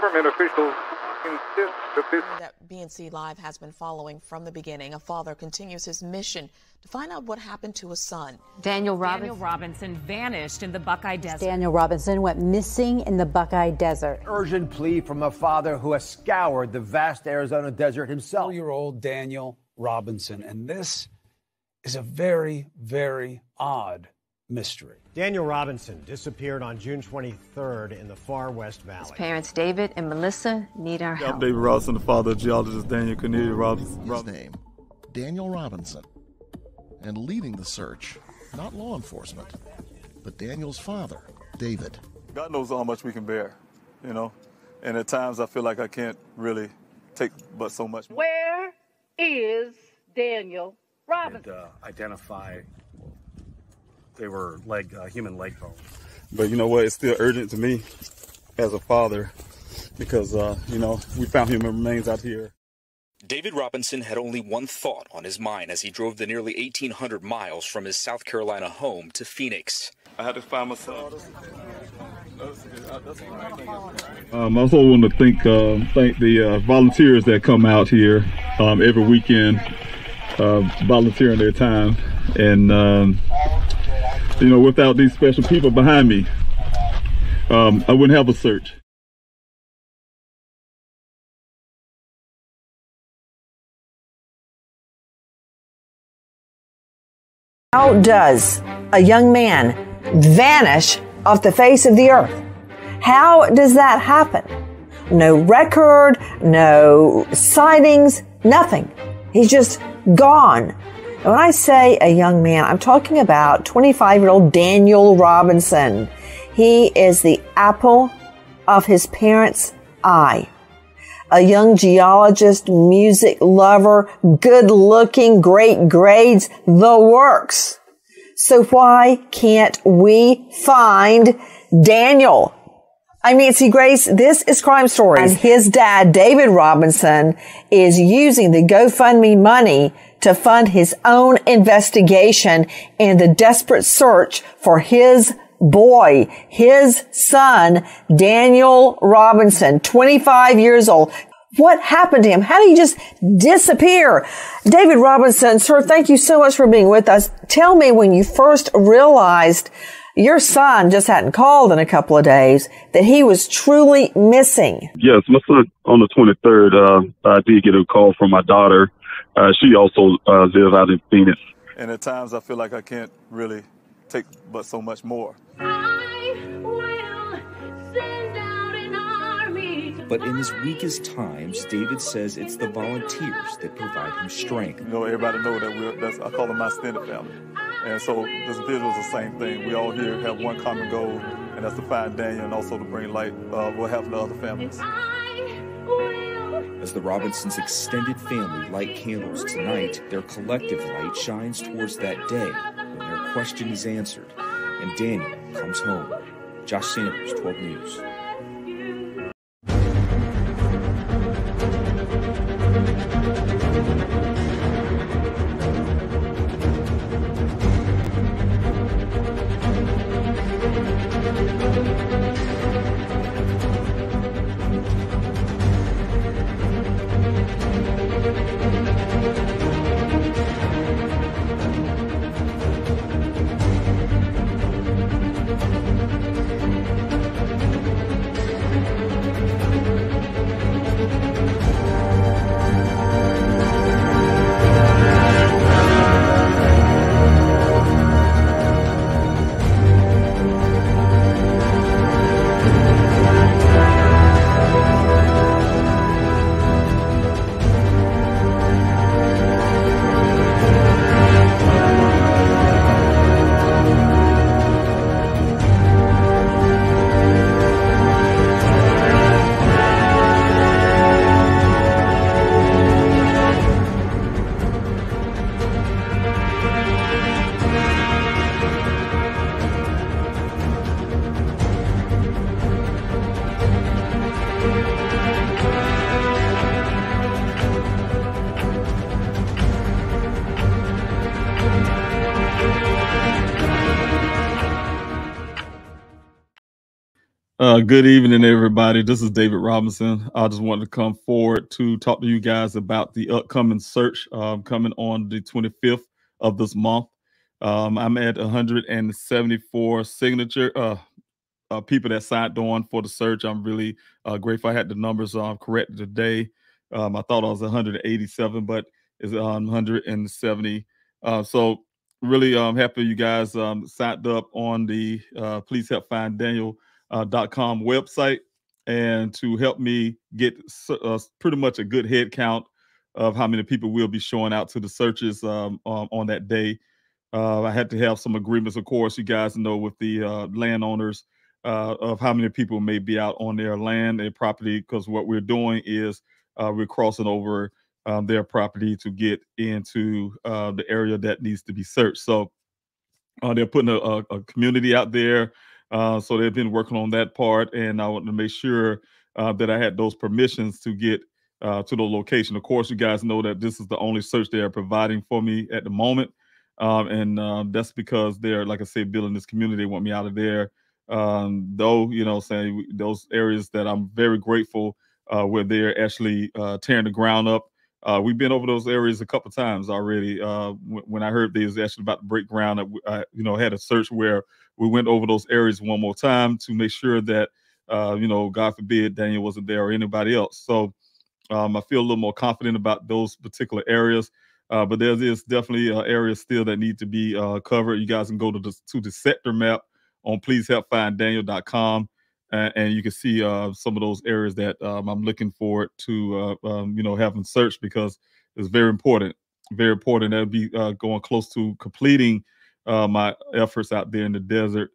Government officials insist that this... That BNC Live has been following from the beginning. A father continues his mission to find out what happened to his son. Daniel Robinson vanished in the Buckeye Desert. Daniel Robinson went missing in the Buckeye Desert. Urgent plea from a father who has scoured the vast Arizona desert himself. 4-year-old Daniel Robinson, and this is a very, very odd mystery. Daniel Robinson disappeared on June 23rd in the far West Valley. His parents, David and Melissa, need our help. I'm David Robinson, the father of geologist Daniel Cornelius Robinson. His name, Daniel Robinson. And leading the search, not law enforcement, but Daniel's father, David. God knows how much we can bear, you know, and at times I feel like I can't really take but so much more. Where is Daniel Robinson? And identify they were human leg bones. But you know what, it's still urgent to me as a father because, you know, we found human remains out here. David Robinson had only one thought on his mind as he drove the nearly 1,800 miles from his South Carolina home to Phoenix. I had to find my son. I also want to thank the volunteers that come out here every weekend, volunteering their time. And, you know, without these special people behind me, I wouldn't have a search. How does a young man vanish off the face of the earth? How does that happen? No record, no sightings, nothing. He's just gone. And when I say a young man, I'm talking about 25-year-old Daniel Robinson. He is the apple of his parents' eye. A young geologist, music lover, good-looking, great grades, the works. So why can't we find Daniel? I'm Nancy Grace. This is Crime Stories. And his dad, David Robinson, is using the GoFundMe money to fund his own investigation and the desperate search for his boy, his son, Daniel Robinson, 25 years old. What happened to him? How did he just disappear? David Robinson, sir, thank you so much for being with us. Tell me when you first realized your son just hadn't called in a couple of days, that he was truly missing. Yes, my son, on the 23rd, I did get a call from my daughter. She also lives out in Phoenix. And at times I feel like I can't really take but so much more. But in his weakest times, David says it's the volunteers that provide him strength. You know, everybody know that I call them my extended family. And so this video is the same thing. We all here have one common goal, and that's to find Daniel and also to bring light what happened to other families. As the Robinsons' extended family light candles tonight, their collective light shines towards that day when their question is answered and Daniel comes home. Josh Sanders, 12 News. Good evening, everybody. This is David Robinson. I just wanted to come forward to talk to you guys about the upcoming search coming on the 25th of this month. I'm at 174 people that signed on for the search. I'm really grateful. I had the numbers corrected today. I thought I was 187, but it's 170. So really happy you guys signed up on the Please Help Find Daniel.com website, and to help me get pretty much a good head count of how many people will be showing out to the searches on that day. I had to have some agreements, of course, you guys know, with the landowners of how many people may be out on their land and property, because what we're doing is we're crossing over their property to get into the area that needs to be searched. So they're putting a community out there. So they've been working on that part, and I want to make sure that I had those permissions to get to the location. Of course, you guys know that this is the only search they are providing for me at the moment. And that's because they're, like I said, building this community. They want me out of there. Though, saying those areas that I'm very grateful where they're actually tearing the ground up. We've been over those areas a couple times already. When I heard they was actually about to break ground, I had a search where we went over those areas one more time to make sure that, God forbid, Daniel wasn't there or anybody else. So I feel a little more confident about those particular areas. But there is definitely areas still that need to be covered. You guys can go to the sector map on pleasehelpfinddaniel.com. And you can see some of those areas that I'm looking forward to, having searched, because it's very important. Very important. That'll be going close to completing my efforts out there in the desert.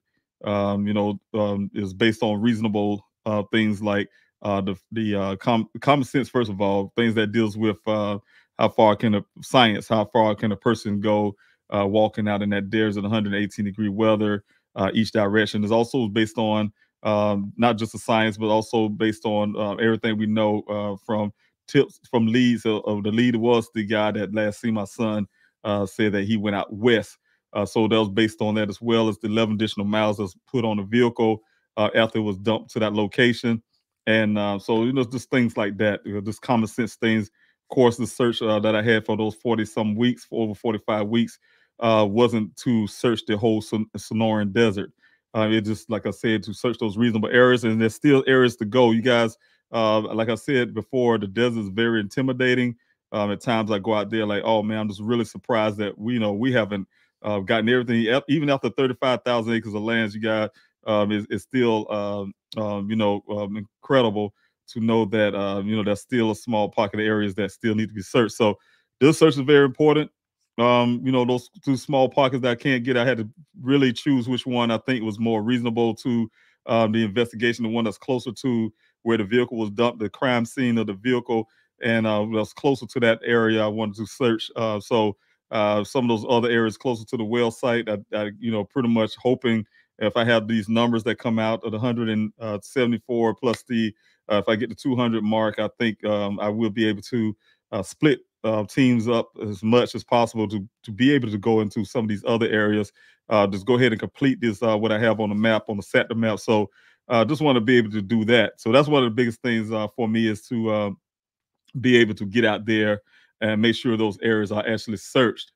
Is based on reasonable things like common sense. First of all, things that deals with how far can a person go walking out in that desert, 118-degree weather each direction. Is also based on not just the science, but also based on everything we know from tips from leads. Of the lead was the guy that last seen my son said that he went out west. So that was based on that, as well as the 11 additional miles that's put on the vehicle after it was dumped to that location. And so, just things like that, just common sense things. Of course, the search that I had for those 40-some weeks, for over 45 weeks, wasn't to search the whole Sonoran Desert. It just, like I said, to search those reasonable areas, and there's still areas to go. You guys, like I said before, the desert is very intimidating. At times I go out there like, oh man, I'm just really surprised that we haven't gotten everything, even after 35,000 acres of lands you got. Is still incredible to know that there's still a small pocket of areas that still need to be searched. So this search is very important. Those two small pockets that I can't get, I had to really choose which one I think was more reasonable to the investigation, the one that's closer to where the vehicle was dumped, the crime scene of the vehicle, and was closer to that area I wanted to search. So some of those other areas closer to the well site, I pretty much hoping, if I have these numbers that come out at 174 plus the, if I get the 200 mark, I think I will be able to split teams up as much as possible to be able to go into some of these other areas. Just go ahead and complete this, what I have on the map, on the sector map. So just want to be able to do that. So that's one of the biggest things for me, is to be able to get out there and make sure those areas are actually searched.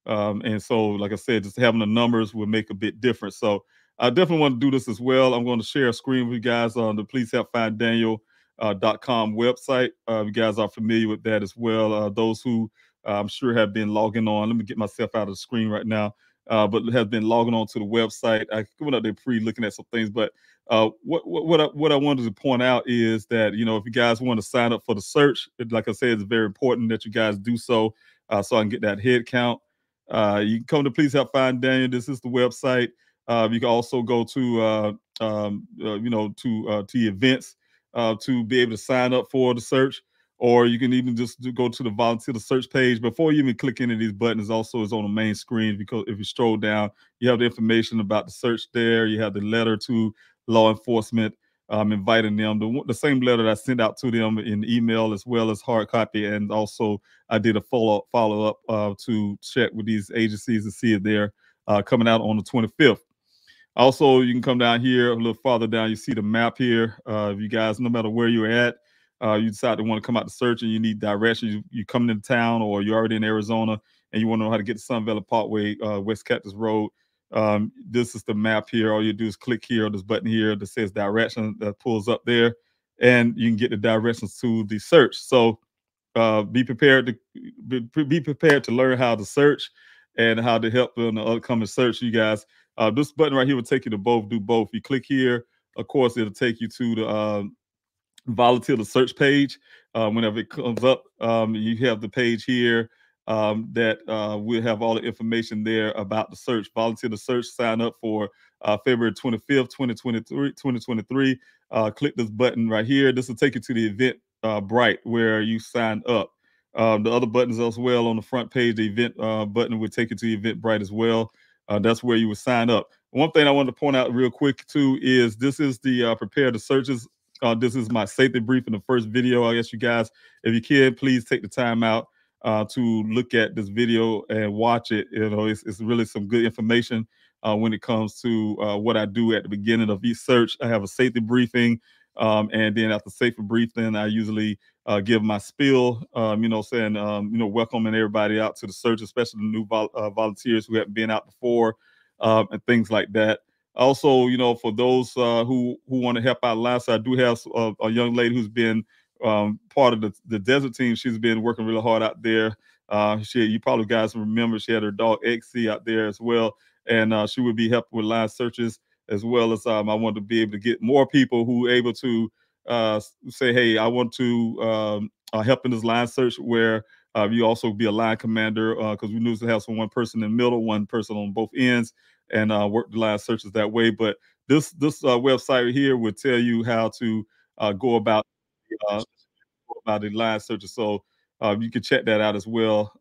And so, like I said, just having the numbers will make a bit difference. So I definitely want to do this as well. I'm going to share a screen with you guys on the Please Help Find Daniel.com website. You guys are familiar with that as well. Those who I'm sure have been logging on. Let me get myself out of the screen right now. But have been logging on to the website. I went up there looking at some things. But what I wanted to point out is that, if you guys want to sign up for the search, like I said, it's very important that you guys do so I can get that head count. You can come to Please Help Find Daniel. This is the website. You can also go to events to be able to sign up for the search, or you can even just go to the volunteer the search page before you even click any of these buttons. Also, is on the main screen, because if you scroll down, you have the information about the search there. You have the letter to law enforcement inviting them, the same letter that I sent out to them in email, as well as hard copy, and also I did a follow up to check with these agencies to see if they're coming out on the 25th. Also, you can come down here a little farther down. You see the map here. If you guys, no matter where you're at, you decide to want to come out to search and you need directions, you come into town or you're already in Arizona and you want to know how to get to Sun Valley Parkway, West Cactus Road. This is the map here. All you do is click here on this button here that says direction that pulls up there, and you can get the directions to the search. So be prepared to learn how to search and how to help in the upcoming search, you guys. This button right here will take you to do both. You click here, of course, it'll take you to the volunteer the search page. Whenever it comes up, you have the page here that will have all the information there about the search. Volunteer the search, sign up for February 25th, 2023. Click this button right here. This will take you to the event Bright where you sign up. The other buttons as well on the front page, the event button will take you to Eventbrite as well. That's where you would sign up. One thing I wanted to point out real quick too is this is the prepare the searches. This is my safety brief in the first video. I guess you guys, if you can, please take the time out to look at this video and watch it. You know, it's really some good information when it comes to what I do at the beginning of each search. I have a safety briefing, and then after safety briefing, I usually give my spiel. Saying welcoming everybody out to the search, especially the new volunteers who haven't been out before, and things like that. Also, for those who want to help out last, I do have a young lady who's been part of the desert team. She's been working really hard out there. You probably guys remember she had her dog XC out there as well, and she would be helping with live searches as well as I want to be able to get more people who are able to say, hey, I want to help in this line search where you also be a line commander because we need to have one person in the middle, one person on both ends, and work the line searches that way. But this website right here would tell you how to go about the line searches. So you can check that out as well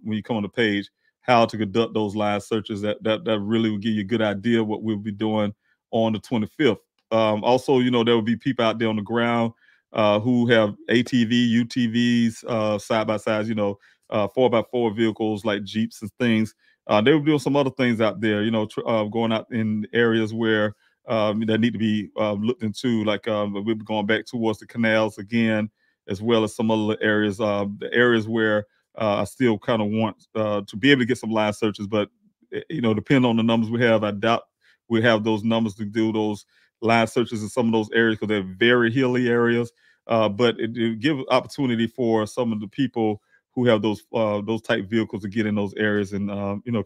when you come on the page, how to conduct those line searches. That really will give you a good idea of what we'll be doing on the 25th. Also, there will be people out there on the ground who have ATV, UTVs, side by sides, 4x4 vehicles like Jeeps and things. They were doing some other things out there, going out in areas where that need to be looked into, like we'll be going back towards the canals again, as well as some other areas, the areas where I still kind of want to be able to get some live searches, but depending on the numbers we have, I doubt we have those numbers to do those live searches in some of those areas because they're very hilly areas. But it gives opportunity for some of the people who have those type vehicles to get in those areas and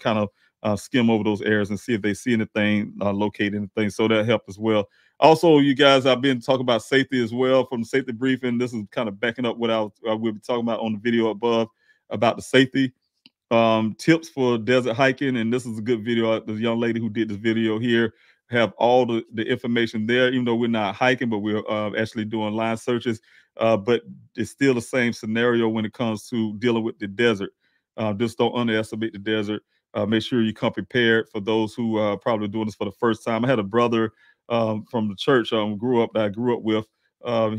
kind of skim over those areas and see if they see anything, locate anything. So that helped as well. Also, you guys, I've been talking about safety as well from the safety briefing. This is kind of backing up what we'll be talking about on the video above about the safety tips for desert hiking. And this is a good video. The young lady who did this video here have all the information there, even though we're not hiking, but we're actually doing line searches. But it's still the same scenario when it comes to dealing with the desert. Just don't underestimate the desert. Make sure you come prepared for those who are probably doing this for the first time. I had a brother from the church that I grew up with.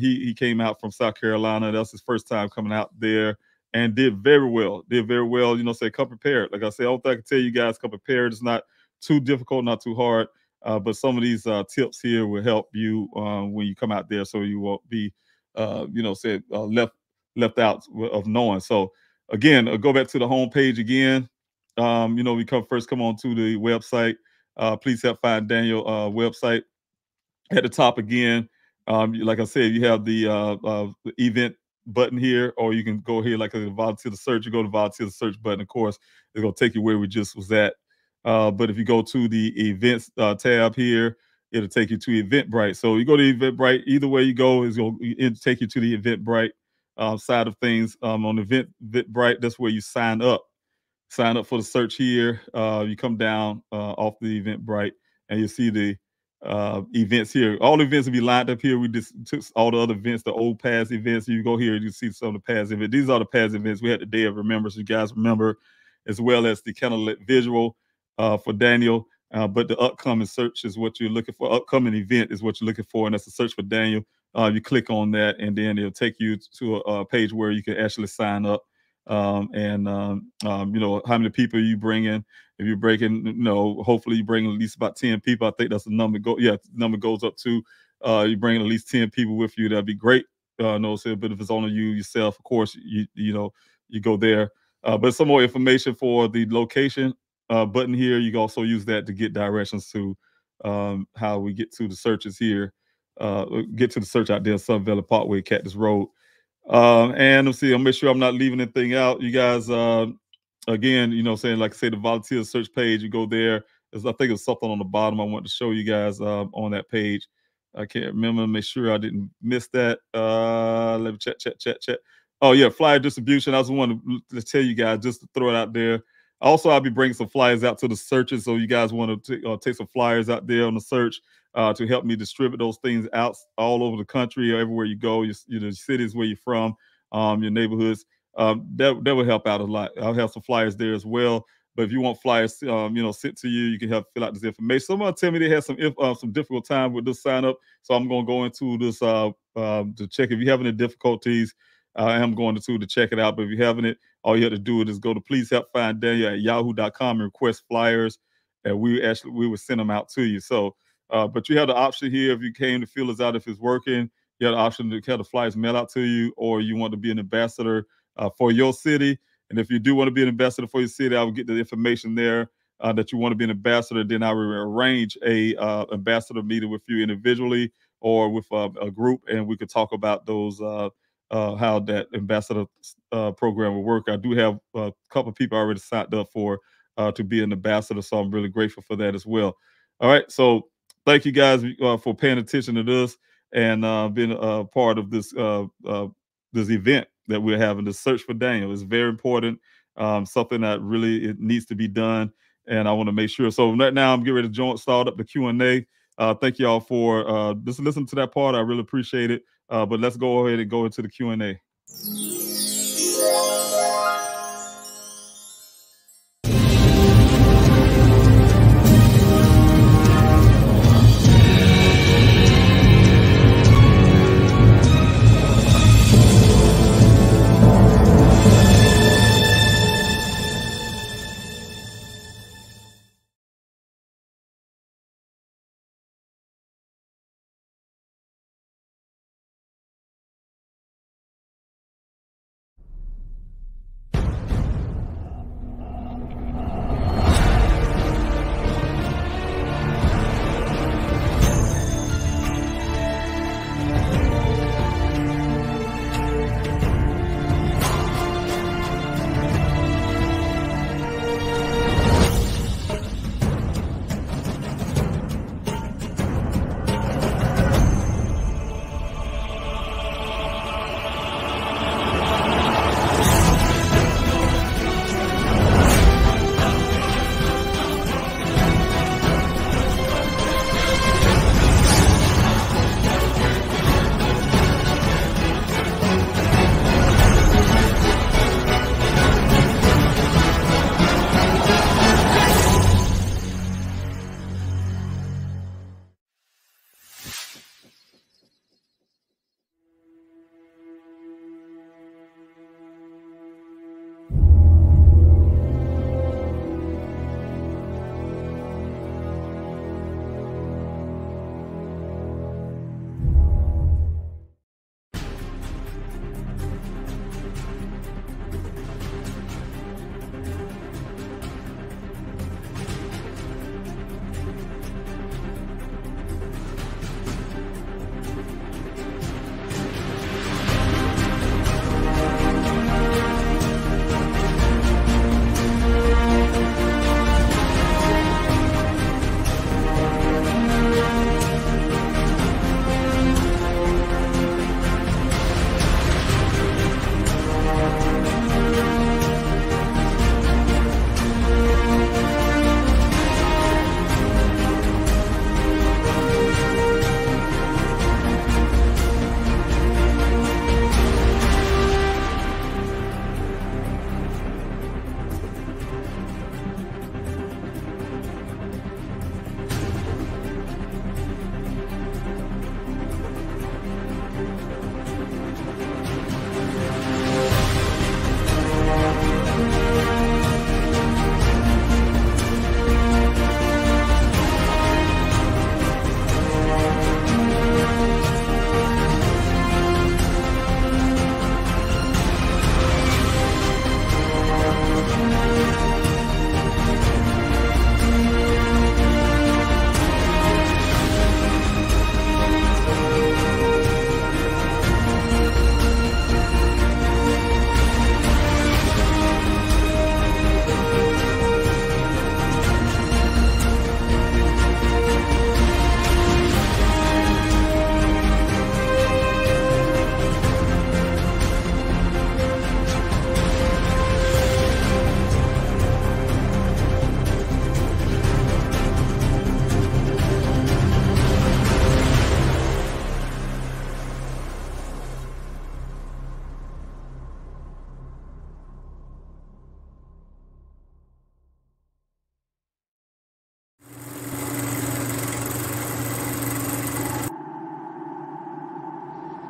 He came out from South Carolina. That's his first time coming out there and did very well. Say come prepared. Like I said, I don't think I can tell you guys come prepared. It's not too difficult, not too hard. But some of these tips here will help you when you come out there, so you won't be, left out of knowing. So again, go back to the home page again. We come on to the website. Please help find Daniel website at the top again. Like I said, you have the event button here, or you can go here like a volunteer to search. You go to volunteer to search button. Of course, it's gonna take you where we just was at. But if you go to the events tab here, it'll take you to Eventbrite. So you go to Eventbrite. Either way you go, it'll take you to the Eventbrite side of things. On Eventbrite, that's where you sign up. Sign up for the search here. You come down off the Eventbrite, and you see the events here. All the events will be lined up here. We just took all the other events, the old past events. You go here, you see some of the past events. These are the past events. We had the Day of Remembrance, you guys remember, as well as the candlelit visual for Daniel. But the upcoming search is what you're looking for. Upcoming event is what you're looking for, and that's a search for Daniel. You click on that, and then it'll take you to a page where you can actually sign up You know, how many people you bring in. If you're breaking, you know, hopefully you bring at least about 10 people. I think that's the number. Number goes up to. You bring at least 10 people with you. That'd be great. No, so, but if it's only you yourself, of course, you know, you go there. But some more information for the location button here. You can also use that to get directions to how we get to the searches here. Get to the search out there, Sun Valley Parkway, Cactus Road. And let's see, I'll make sure I'm not leaving anything out. You guys, again, you know, saying, like I say, the volunteer search page, you go there. I think there's something on the bottom I want to show you guys on that page. I can't remember. Make sure I didn't miss that. Let me check. Oh, yeah, flyer distribution. I just wanted to tell you guys, just to throw it out there. Also, I'll be bringing some flyers out to the searches. So you guys want to take some flyers out there on the search to help me distribute those things out all over the country or everywhere you go, your cities where you're from, your neighborhoods. That will help out a lot. I'll have some flyers there as well. But if you want flyers, you know, sent to you, you can help fill out this information. Someone tell me they had some difficult time with this sign up, so I'm going to go into this to check. If you have any difficulties, I am going to check it out. But if you're having it, all you have to do is go to Please Help Find Daniel at yahoo.com and request flyers, and we will send them out to you. So, but you have the option here if you came to fill us out if it's working. You have the option to have the flyers mail out to you, or you want to be an ambassador for your city. And if you do want to be an ambassador for your city, I will get the information there that you want to be an ambassador. Then I will arrange a ambassador meeting with you individually or with a group, and we could talk about those how that ambassador program will work. I do have a couple of people already signed up for to be an ambassador, so I'm really grateful for that as well. All right, so thank you guys for paying attention to this and being a part of this this event that we're having. The search for Daniel is very important. Something that really it needs to be done, and I want to make sure. So right now, I'm getting ready to start up the Q&A. Thank you all for just listening to that part. I really appreciate it. But let's go ahead and go into the Q&A.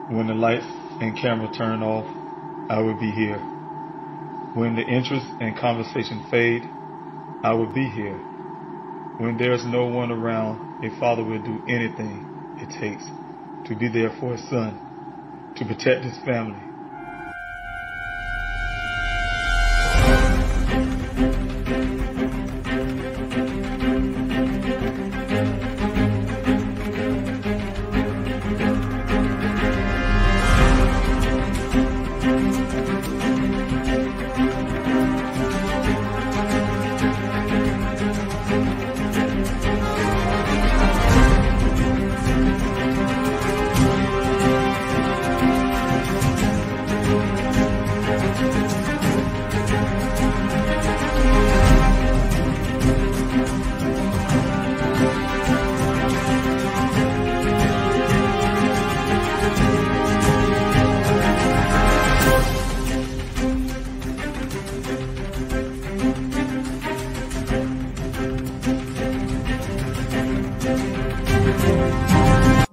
When the lights and camera turn off, I will be here. When the interest and conversation fade, I will be here. When there's no one around, a father will do anything it takes to be there for his son, to protect his family.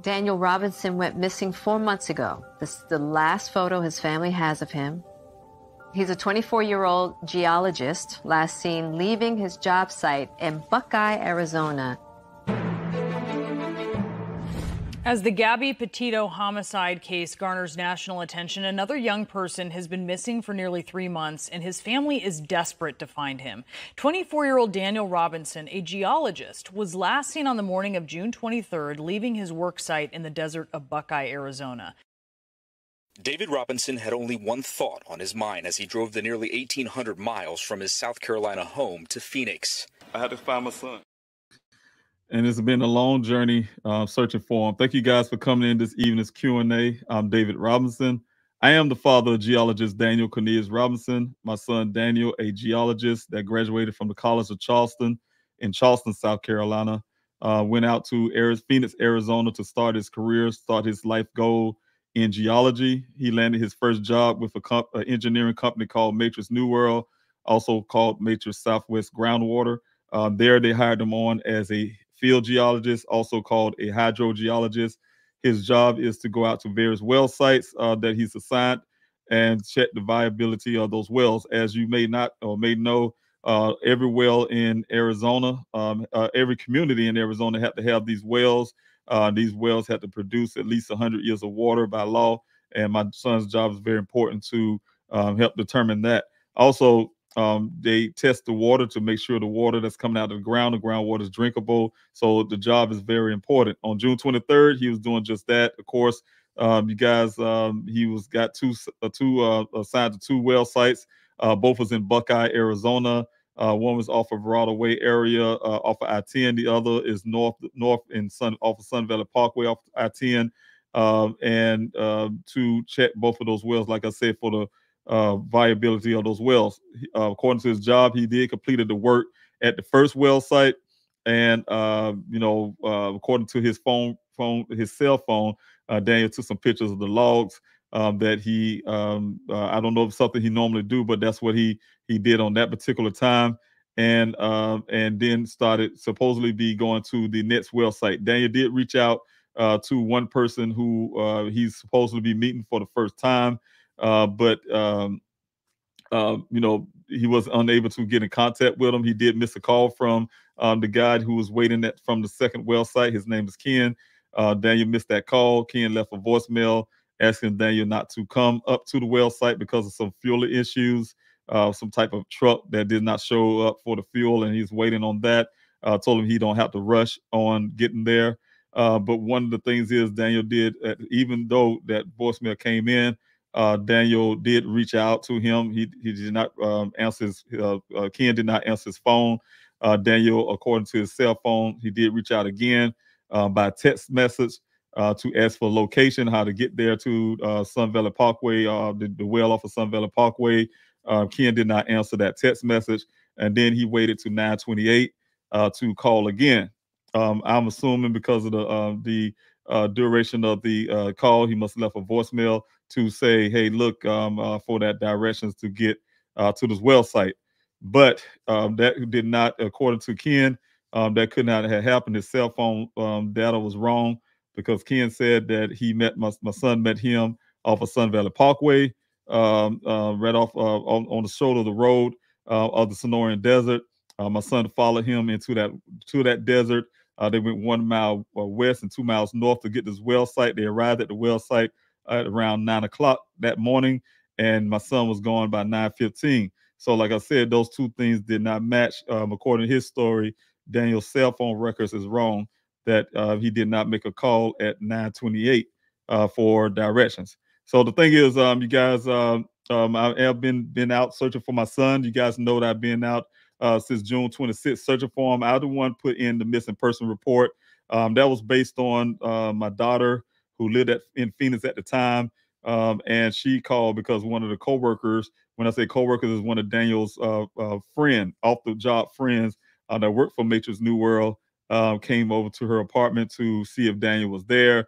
Daniel Robinson went missing 4 months ago. This is the last photo his family has of him. He's a 24-year-old geologist, last seen leaving his job site in Buckeye, Arizona. As the Gabby Petito homicide case garners national attention, another young person has been missing for nearly 3 months, and his family is desperate to find him. 24-year-old Daniel Robinson, a geologist, was last seen on the morning of June 23rd, leaving his work site in the desert of Buckeye, Arizona. David Robinson had only one thought on his mind as he drove the nearly 1,800 miles from his South Carolina home to Phoenix. I had to find my son. And it's been a long journey searching for him. Thank you guys for coming in this evening's Q&A. I'm David Robinson. I am the father of geologist Daniel Cornelius Robinson. My son Daniel, a geologist that graduated from the College of Charleston in Charleston, South Carolina, went out to Phoenix, Arizona to start his career, start his life goal in geology. He landed his first job with an engineering company called Matrix New World, also called Matrix Southwest Groundwater. There they hired him on as a field geologist, also called a hydrogeologist. His job is to go out to various well sites that he's assigned and check the viability of those wells. As you may not or may know, every well in Arizona, every community in Arizona have to have these wells. These wells have to produce at least 100 years of water by law, and my son's job is very important to help determine that. Also, they test the water to make sure the water that's coming out of the groundwater is drinkable. So the job is very important. On June 23rd, he was doing just that. Of course, you guys, he got two assigned to 2 well sites. Both was in Buckeye, Arizona. One was off of Verrado Way area, off of I-10. The other is north in off of Sun Valley Parkway, off I-10. And to check both of those wells, like I said, for the viability of those wells. According to his job, he did completed the work at the first well site, and according to his his cell phone, Daniel took some pictures of the logs that he I don't know if it's something he normally do, but that's what he did on that particular time, and then started supposedly be going to the next well site. Daniel did reach out to one person who he's supposedly be meeting for the first time. But he was unable to get in contact with him. He did miss a call from the guy who was waiting from the second well site. His name is Ken. Daniel missed that call. Ken left a voicemail asking Daniel not to come up to the well site because of some fuel issues, some type of truck that did not show up for the fuel, and he's waiting on that. Told him he don't have to rush on getting there. But one of the things is Daniel did, even though that voicemail came in, Daniel did reach out to him. He did not answer Ken did not answer his phone. Daniel, according to his cell phone, he did reach out again by text message to ask for location, how to get there to Sun Valley Parkway, the well off of Sun Valley Parkway. Ken did not answer that text message, and then he waited to 9:28 to call again. I'm assuming because of the duration of the call, he must have left a voicemail to say, hey, look, for that directions to get to this well site. But that did not, according to Ken, that could not have happened. His cell phone data was wrong. because Ken said that he met my son met him off of Sun Valley Parkway, right off on the shoulder of the road of the Sonoran Desert. My son followed him into that desert. They went 1 mile west and 2 miles north to get this well site. They arrived at the well site at around 9 o'clock that morning, and my son was gone by 9:15. So, like I said, those two things did not match. According to his story, Daniel's cell phone records is wrong, that he did not make a call at 9:28 for directions. So the thing is, you guys, I have been out searching for my son. You guys know that I've been out since June 26th searching for him. I was the one put in the missing person report. That was based on my daughter, who lived in Phoenix at the time, and she called because one of the coworkers, when I say coworkers, is one of Daniel's friend, off the job friends that worked for Matrix New World, came over to her apartment to see if Daniel was there.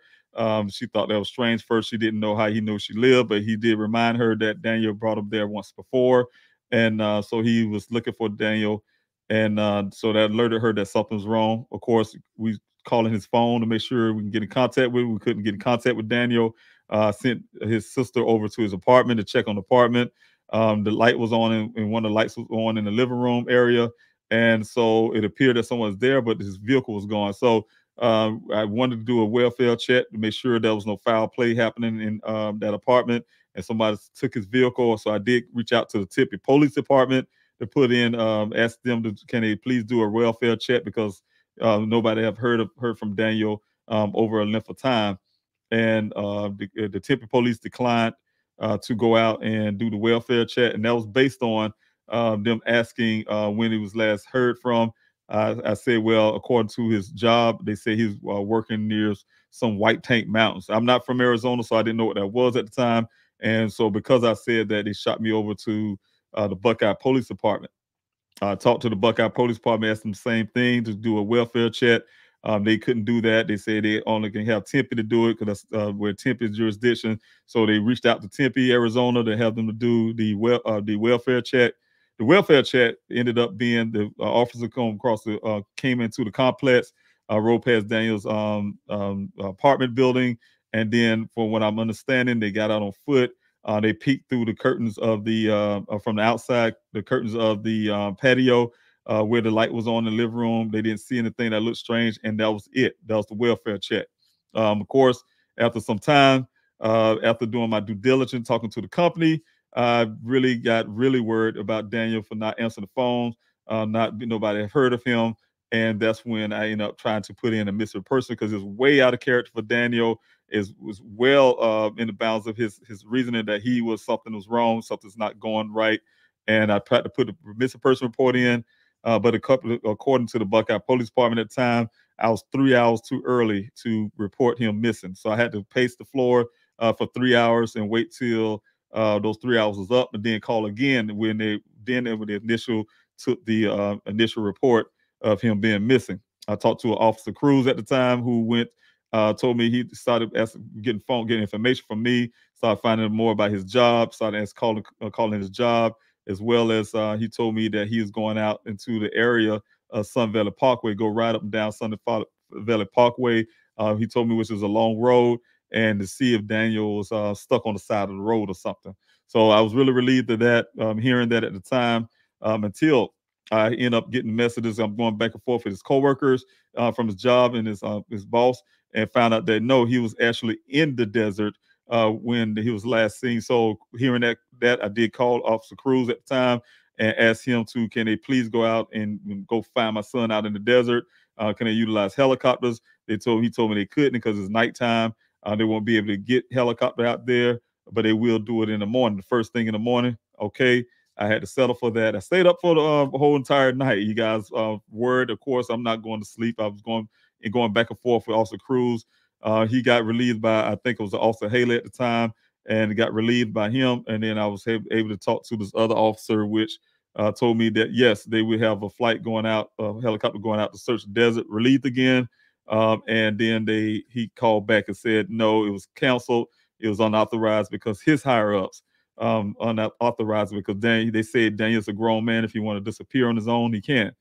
She thought that was strange. First, she didn't know how he knew she lived, but he did remind her that Daniel brought him there once before. And so he was looking for Daniel. And so that alerted her that something's wrong. Of course, we calling his phone to make sure we can get in contact with him. We couldn't get in contact with Daniel. Sent his sister over to his apartment to check on the apartment. The light was on, and one of the lights was on in the living room area. And so it appeared that someone was there, but his vehicle was gone. So I wanted to do a welfare check to make sure there was no foul play happening in that apartment, and somebody took his vehicle. So I did reach out to the Tempe Police Department to put in, ask them can they please do a welfare check, because nobody have heard from Daniel over a length of time. And the Tempe Police declined to go out and do the welfare check, and that was based on them asking when he was last heard from. I said, well, according to his job, they say he's working near some White Tank Mountains. I'm not from Arizona, so I didn't know what that was at the time. And so because I said that, they shot me over to the Buckeye Police Department. I talked to the Buckeye Police Department, asked them the same thing to do a welfare check. They couldn't do that. They said they only can have Tempe to do it, because that's where Tempe's jurisdiction. So they reached out to Tempe, Arizona, to have them to do the welfare check. The welfare check ended up being the officer came into the complex, rode past Daniel's apartment building, and then, from what I'm understanding, they got out on foot. They peeked through the curtains of from the outside, the curtains of the patio, where the light was on in the living room. They didn't see anything that looked strange, and that was it. That was the welfare check. Of course, after some time, after doing my due diligence, talking to the company, I really got worried about Daniel for not answering the phones. Nobody had heard of him, and that's when I ended up trying to put in a missing person, because it's way out of character for Daniel. Was well in the bounds of his reasoning that something was wrong, something's not going right, and I tried to put a missing person report in, but according to the Buckeye Police Department at the time, I was 3 hours too early to report him missing, so I had to pace the floor for 3 hours and wait till those 3 hours was up, and then call again when they took the initial report of him being missing. I talked to Officer Cruz at the time, who told me he started getting information from me, started finding more about his job, started calling his job, as well as he told me that he was going out into the area of Sun Valley Parkway, go right up and down Sun Valley Parkway. He told me, which is a long road, and to see if Daniel was stuck on the side of the road or something. So I was really relieved of that, hearing that at the time, until I end up getting messages. I'm going back and forth with his coworkers from his job and his boss, and found out that no, he was actually in the desert when he was last seen. So hearing that I did call Officer Cruz at the time and asked him can they please go out and go find my son out in the desert? Can they utilize helicopters? He told me they couldn't, because it's nighttime. They won't be able to get helicopter out there, but they will do it in the morning, the first thing in the morning. Okay. I had to settle for that. I stayed up for the whole entire night. You guys, word, of course, I'm not going to sleep. I was going back and forth with Officer Cruz. He got relieved by, I think it was Officer Haley at the time, and got relieved by him. And then I was able to talk to this other officer, which told me that, yes, they would have a flight going out, a helicopter going out to search the desert, relieved again. And then he called back and said, no, it was canceled. It was unauthorized, because his higher-ups unauthorized, because they said Daniel's a grown man. If he want to disappear on his own, he can.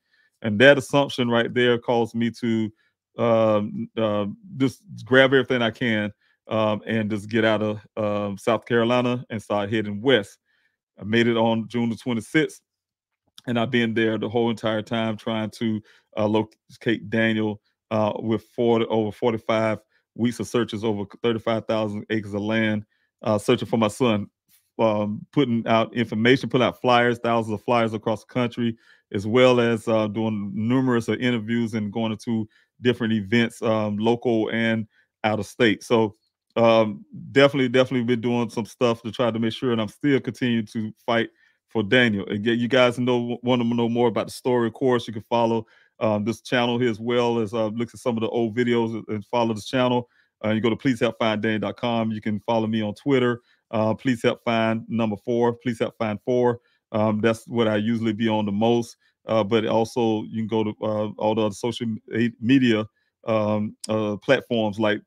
And that assumption right there caused me to just grab everything I can and just get out of South Carolina and start heading west. I made it on June the 26th, and I've been there the whole entire time trying to locate Daniel with over 45 weeks of searches, over 35,000 acres of land, searching for my son, putting out information, putting out flyers, thousands of flyers across the country, as well as doing numerous interviews and going to different events, local and out of state. So definitely been doing some stuff to try to make sure, and I'm still continuing to fight for Daniel. And you guys want to know more about the story, of course, you can follow this channel here, as well as look at some of the old videos and follow this channel. You go to pleasehelpfinddaniel.com. You can follow me on Twitter. Please help find #4. Please help find 4. That's what I usually be on the most. But also you can go to all the other social media platforms like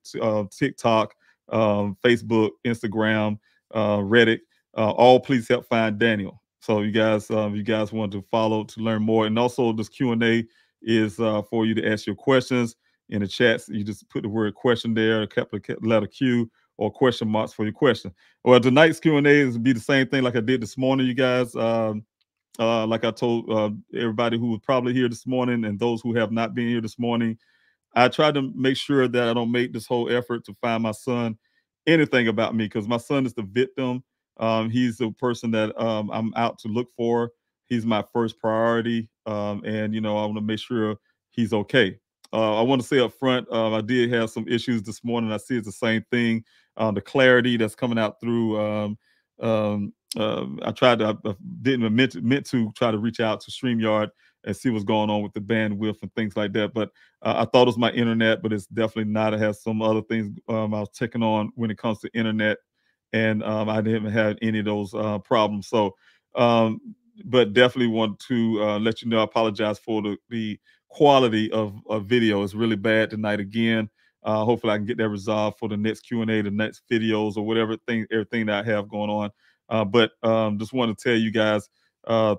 TikTok, Facebook, Instagram, Reddit. All please help find Daniel. So you guys want to follow to learn more. And also this Q&A is for you to ask your questions in the chats. You just put the word question there, a capital letter Q, or question marks for your question. Well, tonight's Q&A is be the same thing like I did this morning, you guys. Like I told everybody who was probably here this morning and those who have not been here this morning, I try to make sure that I don't make this whole effort to find my son anything about me, because my son is the victim. He's the person that I'm out to look for. He's my first priority, and I want to make sure he's okay. I want to say up front, I did have some issues this morning. I see it's the same thing. The clarity that's coming out through. I didn't meant to try to reach out to StreamYard and see what's going on with the bandwidth and things like that. But I thought it was my internet, but it's definitely not. It has some other things I was taking on when it comes to internet, and I didn't have any of those problems. So, but definitely want to let you know, I apologize for the quality of video. It's really bad tonight again. Hopefully I can get that resolved for the next Q&A, the next videos, or everything that I have going on. But just want to tell you guys,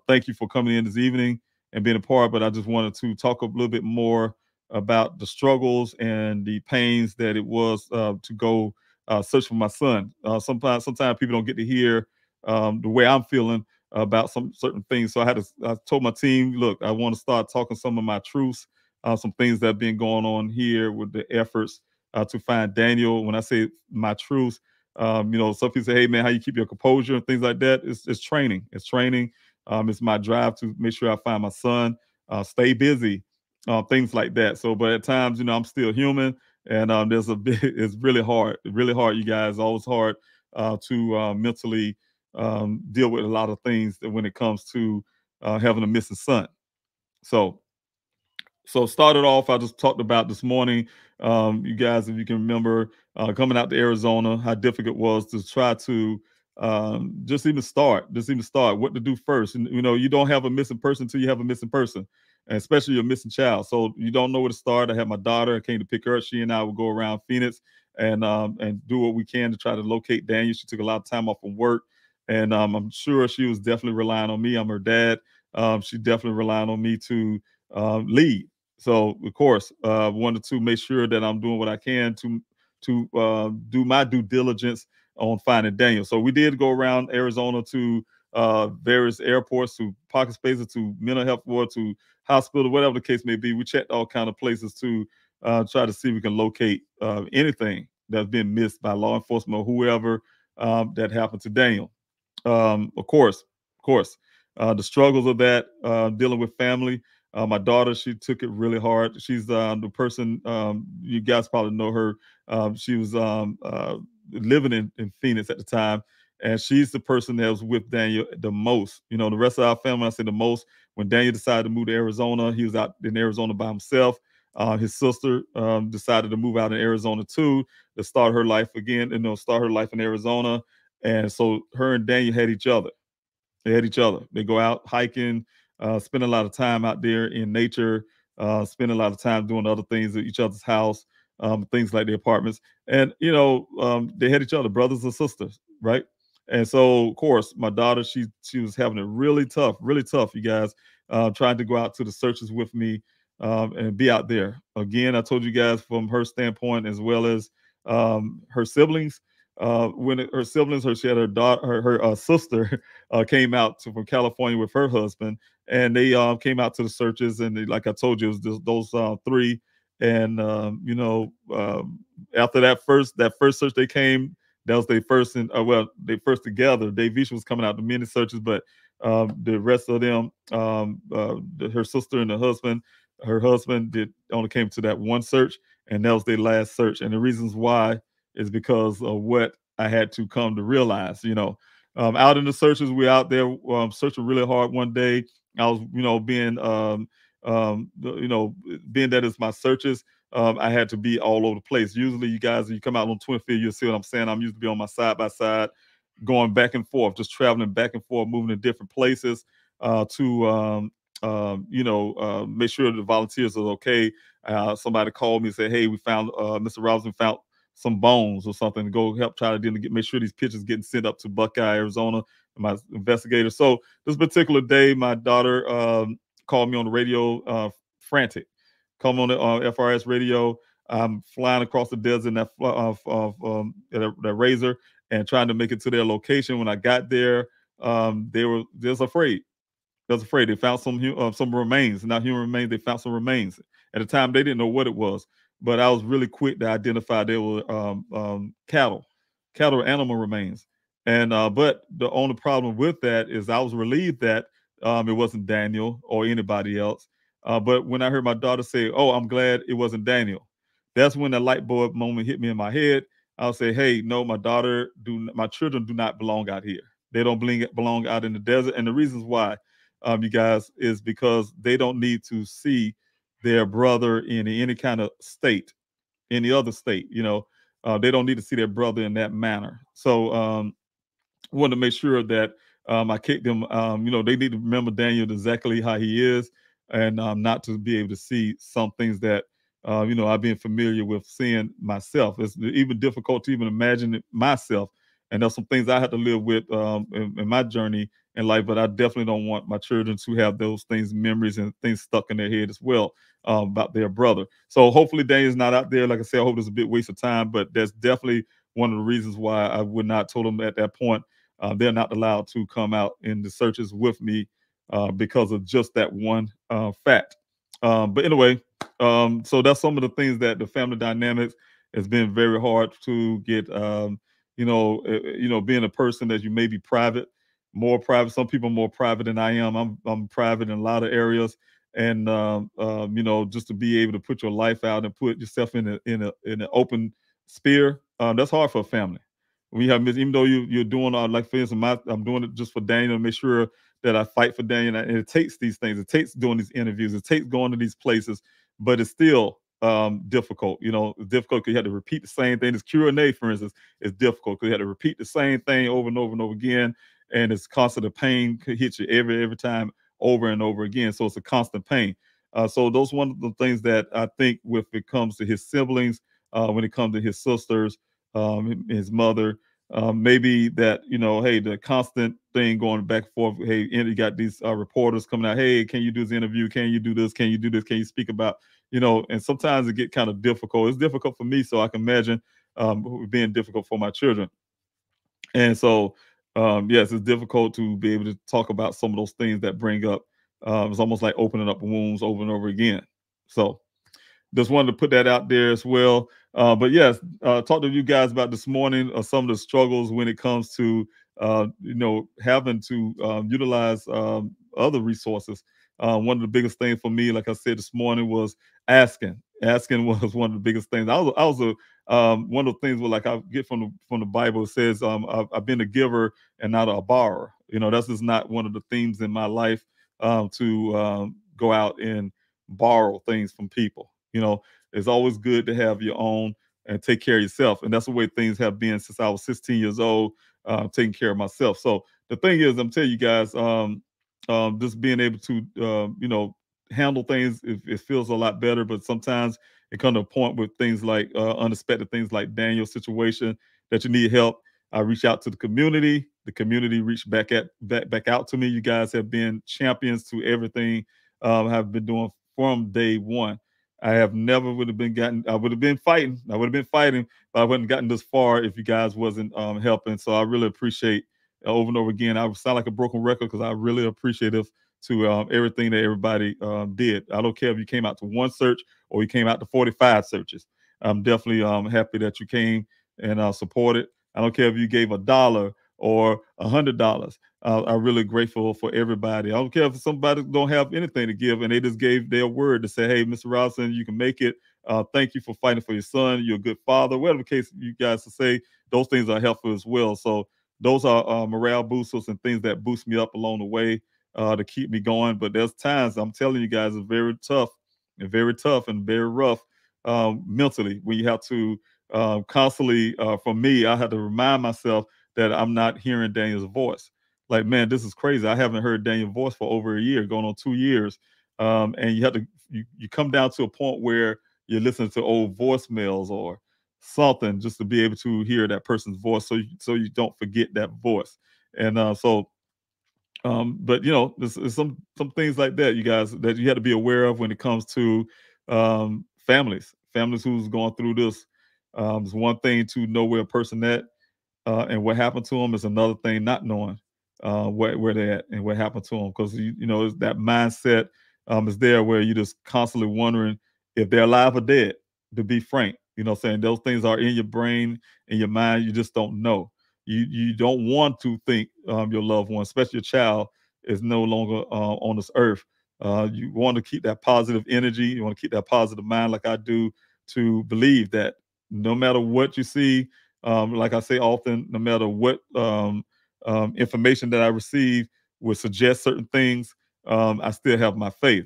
thank you for coming in this evening and being a part. But I just wanted to talk a little bit more about the struggles and the pains that it was to go search for my son. Sometimes people don't get to hear the way I'm feeling about some certain things. So I told my team, look, I want to start talking some of my truths, some things that have been going on here with the efforts to find Daniel. When I say my truths, some people say, hey man, how you keep your composure and things like that. It's training. It's training. It's my drive to make sure I find my son, stay busy, things like that. So, but at times, I'm still human, and it's really hard, you guys. Always hard to mentally deal with a lot of things when it comes to having a missing son. So started off, I just talked about this morning, you guys, if you can remember, coming out to Arizona, how difficult it was to try to just even start what to do first. And you don't have a missing person until you have a missing person, and especially a missing child. So you don't know where to start. I had my daughter, I came to pick her up. She and I would go around Phoenix and do what we can to try to locate Daniel. She took a lot of time off from work, and I'm sure she was definitely relying on me. I'm her dad. She definitely relying on me to lead. So of course, wanted to make sure that I'm doing what I can to do my due diligence on finding Daniel. So we did go around Arizona to various airports, to parking spaces, to mental health ward, to hospital, whatever the case may be. We checked all kind of places to try to see if we can locate anything that's been missed by law enforcement or whoever that happened to Daniel. Of course, the struggles of that, dealing with family. My daughter, she took it really hard. She's the person, you guys probably know her. She was living in Phoenix at the time, and she's the person that was with Daniel the most. The rest of our family, I say the most, when Daniel decided to move to Arizona, he was out in Arizona by himself. His sister decided to move out in Arizona too, to start her life again, start her life in Arizona. And so her and Daniel had each other. They go out hiking, spend a lot of time out there in nature, spend a lot of time doing other things at each other's house, things like the apartments. And, they had each other, brothers and sisters, right? And so, of course, my daughter, she was having it really tough, you guys, trying to go out to the searches with me. and be out there. Again, I told you guys from her standpoint as well as her siblings. Her siblings, she had her daughter, her sister came out from California with her husband, and they came out to the searches. And they, like I told you, it was those three. And after that first search, they came. That was their first, they first together. Dave Visha was coming out to many searches, but the rest of them, her sister and her husband only came to that one search, and that was their last search. And the reasons why is because of what I had to come to realize. Out in the searches, we're out there searching really hard. One day, I was, being being that it's my searches, I had to be all over the place. Usually, you come out on 25th, you'll see what I'm saying. I'm used to be on my side by side, going back and forth, just traveling back and forth, moving to different places to make sure the volunteers are okay. Somebody called me and said, "Hey, we found Mr. Robinson found some bones or something." To go help try to make sure these pictures getting sent up to Buckeye, Arizona. My investigator. So this particular day, my daughter called me on the radio, frantic. Called me on the FRS radio. I'm flying across the desert in that Razor and trying to make it to their location. When I got there, they were just afraid. They was afraid. They found some remains, not human remains. They found some remains. At the time, they didn't know what it was, but I was really quick to identify they were cattle animal remains. And but the only problem with that is I was relieved that it wasn't Daniel or anybody else. But when I heard my daughter say, "Oh, I'm glad it wasn't Daniel," that's when the light bulb moment hit me in my head. I'll say, "Hey, no, my children do not belong out here. They don't belong out in the desert." And the reasons why, you guys, is because they don't need to see their brother in any kind of state, any other state. They don't need to see their brother in that manner. So want to make sure that I kick them. They need to remember Daniel exactly how he is, and not to be able to see some things that I've been familiar with seeing myself. It's even difficult to even imagine it myself, and there's some things I had to live with in my journey in life. But I definitely don't want my children to have those things, memories, and things stuck in their head as well about their brother. So hopefully Daniel's not out there. Like I said, I hope it's a bit waste of time, but that's definitely one of the reasons why I would not told them at that point. They're not allowed to come out in the searches with me because of just that one fact. But anyway, so that's some of the things that the family dynamics has been very hard to get. Being a person that you may be private, more private. Some people are more private than I am. I'm private in a lot of areas, and just to be able to put your life out and put yourself in an open sphere, that's hard for a family. We have, even though you're doing like for instance, I'm doing it just for Daniel to make sure that I fight for Daniel. And it takes these things. It takes doing these interviews. It takes going to these places, but it's still difficult. It's difficult because you have to repeat the same thing. This Q&A, for instance, is difficult because you have to repeat the same thing over and over and over again, and it's constant. The pain could hit you every time over and over again. So it's a constant pain. So those one of the things that I think when it comes to his siblings, when it comes to his sisters, his mother, maybe that, hey, the constant thing going back and forth. Hey, and you got these reporters coming out. Hey, can you do this interview? Can you do this? Can you do this? Can you speak about, and sometimes it get kind of difficult. It's difficult for me, so I can imagine being difficult for my children. And so, yes, it's difficult to be able to talk about some of those things that bring up. It's almost like opening up wounds over and over again. So just wanted to put that out there as well. But yes, talk to you guys about this morning some of the struggles when it comes to having to utilize other resources. One of the biggest things for me, like I said this morning, was asking. Asking was one of the biggest things. I was one of the things like I get from the Bible. It says I've been a giver and not a borrower. That's just not one of the themes in my life to go out and borrow things from people. It's always good to have your own and take care of yourself. And that's the way things have been since I was 16 years old, taking care of myself. So the thing is, I'm telling you guys, just being able to, handle things, it feels a lot better. But sometimes it comes to a point with things like unexpected things like Daniel's situation that you need help. I reach out to the community. The community reached back out to me. You guys have been champions to everything I've been doing from day one. I have never I would have been fighting, but I wouldn't gotten this far if you guys wasn't helping. So I really appreciate over and over again. I sound like a broken record because I really appreciative to everything that everybody did. I don't care if you came out to one search or you came out to 45 searches. I'm definitely happy that you came and supported. I don't care if you gave $1 or $100. I'm really grateful for everybody. I don't care if somebody don't have anything to give and they just gave their word to say, hey, Mr. Robinson, you can make it. Thank you for fighting for your son. You're a good father. Whatever the case you guys to say, those things are helpful as well. So those are morale boosters and things that boost me up along the way to keep me going. But there's times, I'm telling you guys, it's very tough and very rough mentally when you have to constantly, for me, I had to remind myself that I'm not hearing Daniel's voice. Like, man, this is crazy. I haven't heard Daniel's voice for over a year, going on 2 years. And you have to, you come down to a point where you're listening to old voicemails or something just to be able to hear that person's voice, so you don't forget that voice. And but you know, there's some things like that, you guys, that you have to be aware of when it comes to families who's going through this. It's one thing to know where a person at and what happened to them, is another thing not knowing where they're at and what happened to them, because you know that mindset is there where you're just constantly wondering if they're alive or dead. To be frank, you know what I'm saying, those things are in your brain, in your mind. You just don't know. You don't want to think your loved one, especially your child, is no longer on this earth. You want to keep that positive energy. You want to keep that positive mind, like I do, to believe that no matter what you see, like I say often, no matter what information that I receive would suggest certain things, I still have my faith.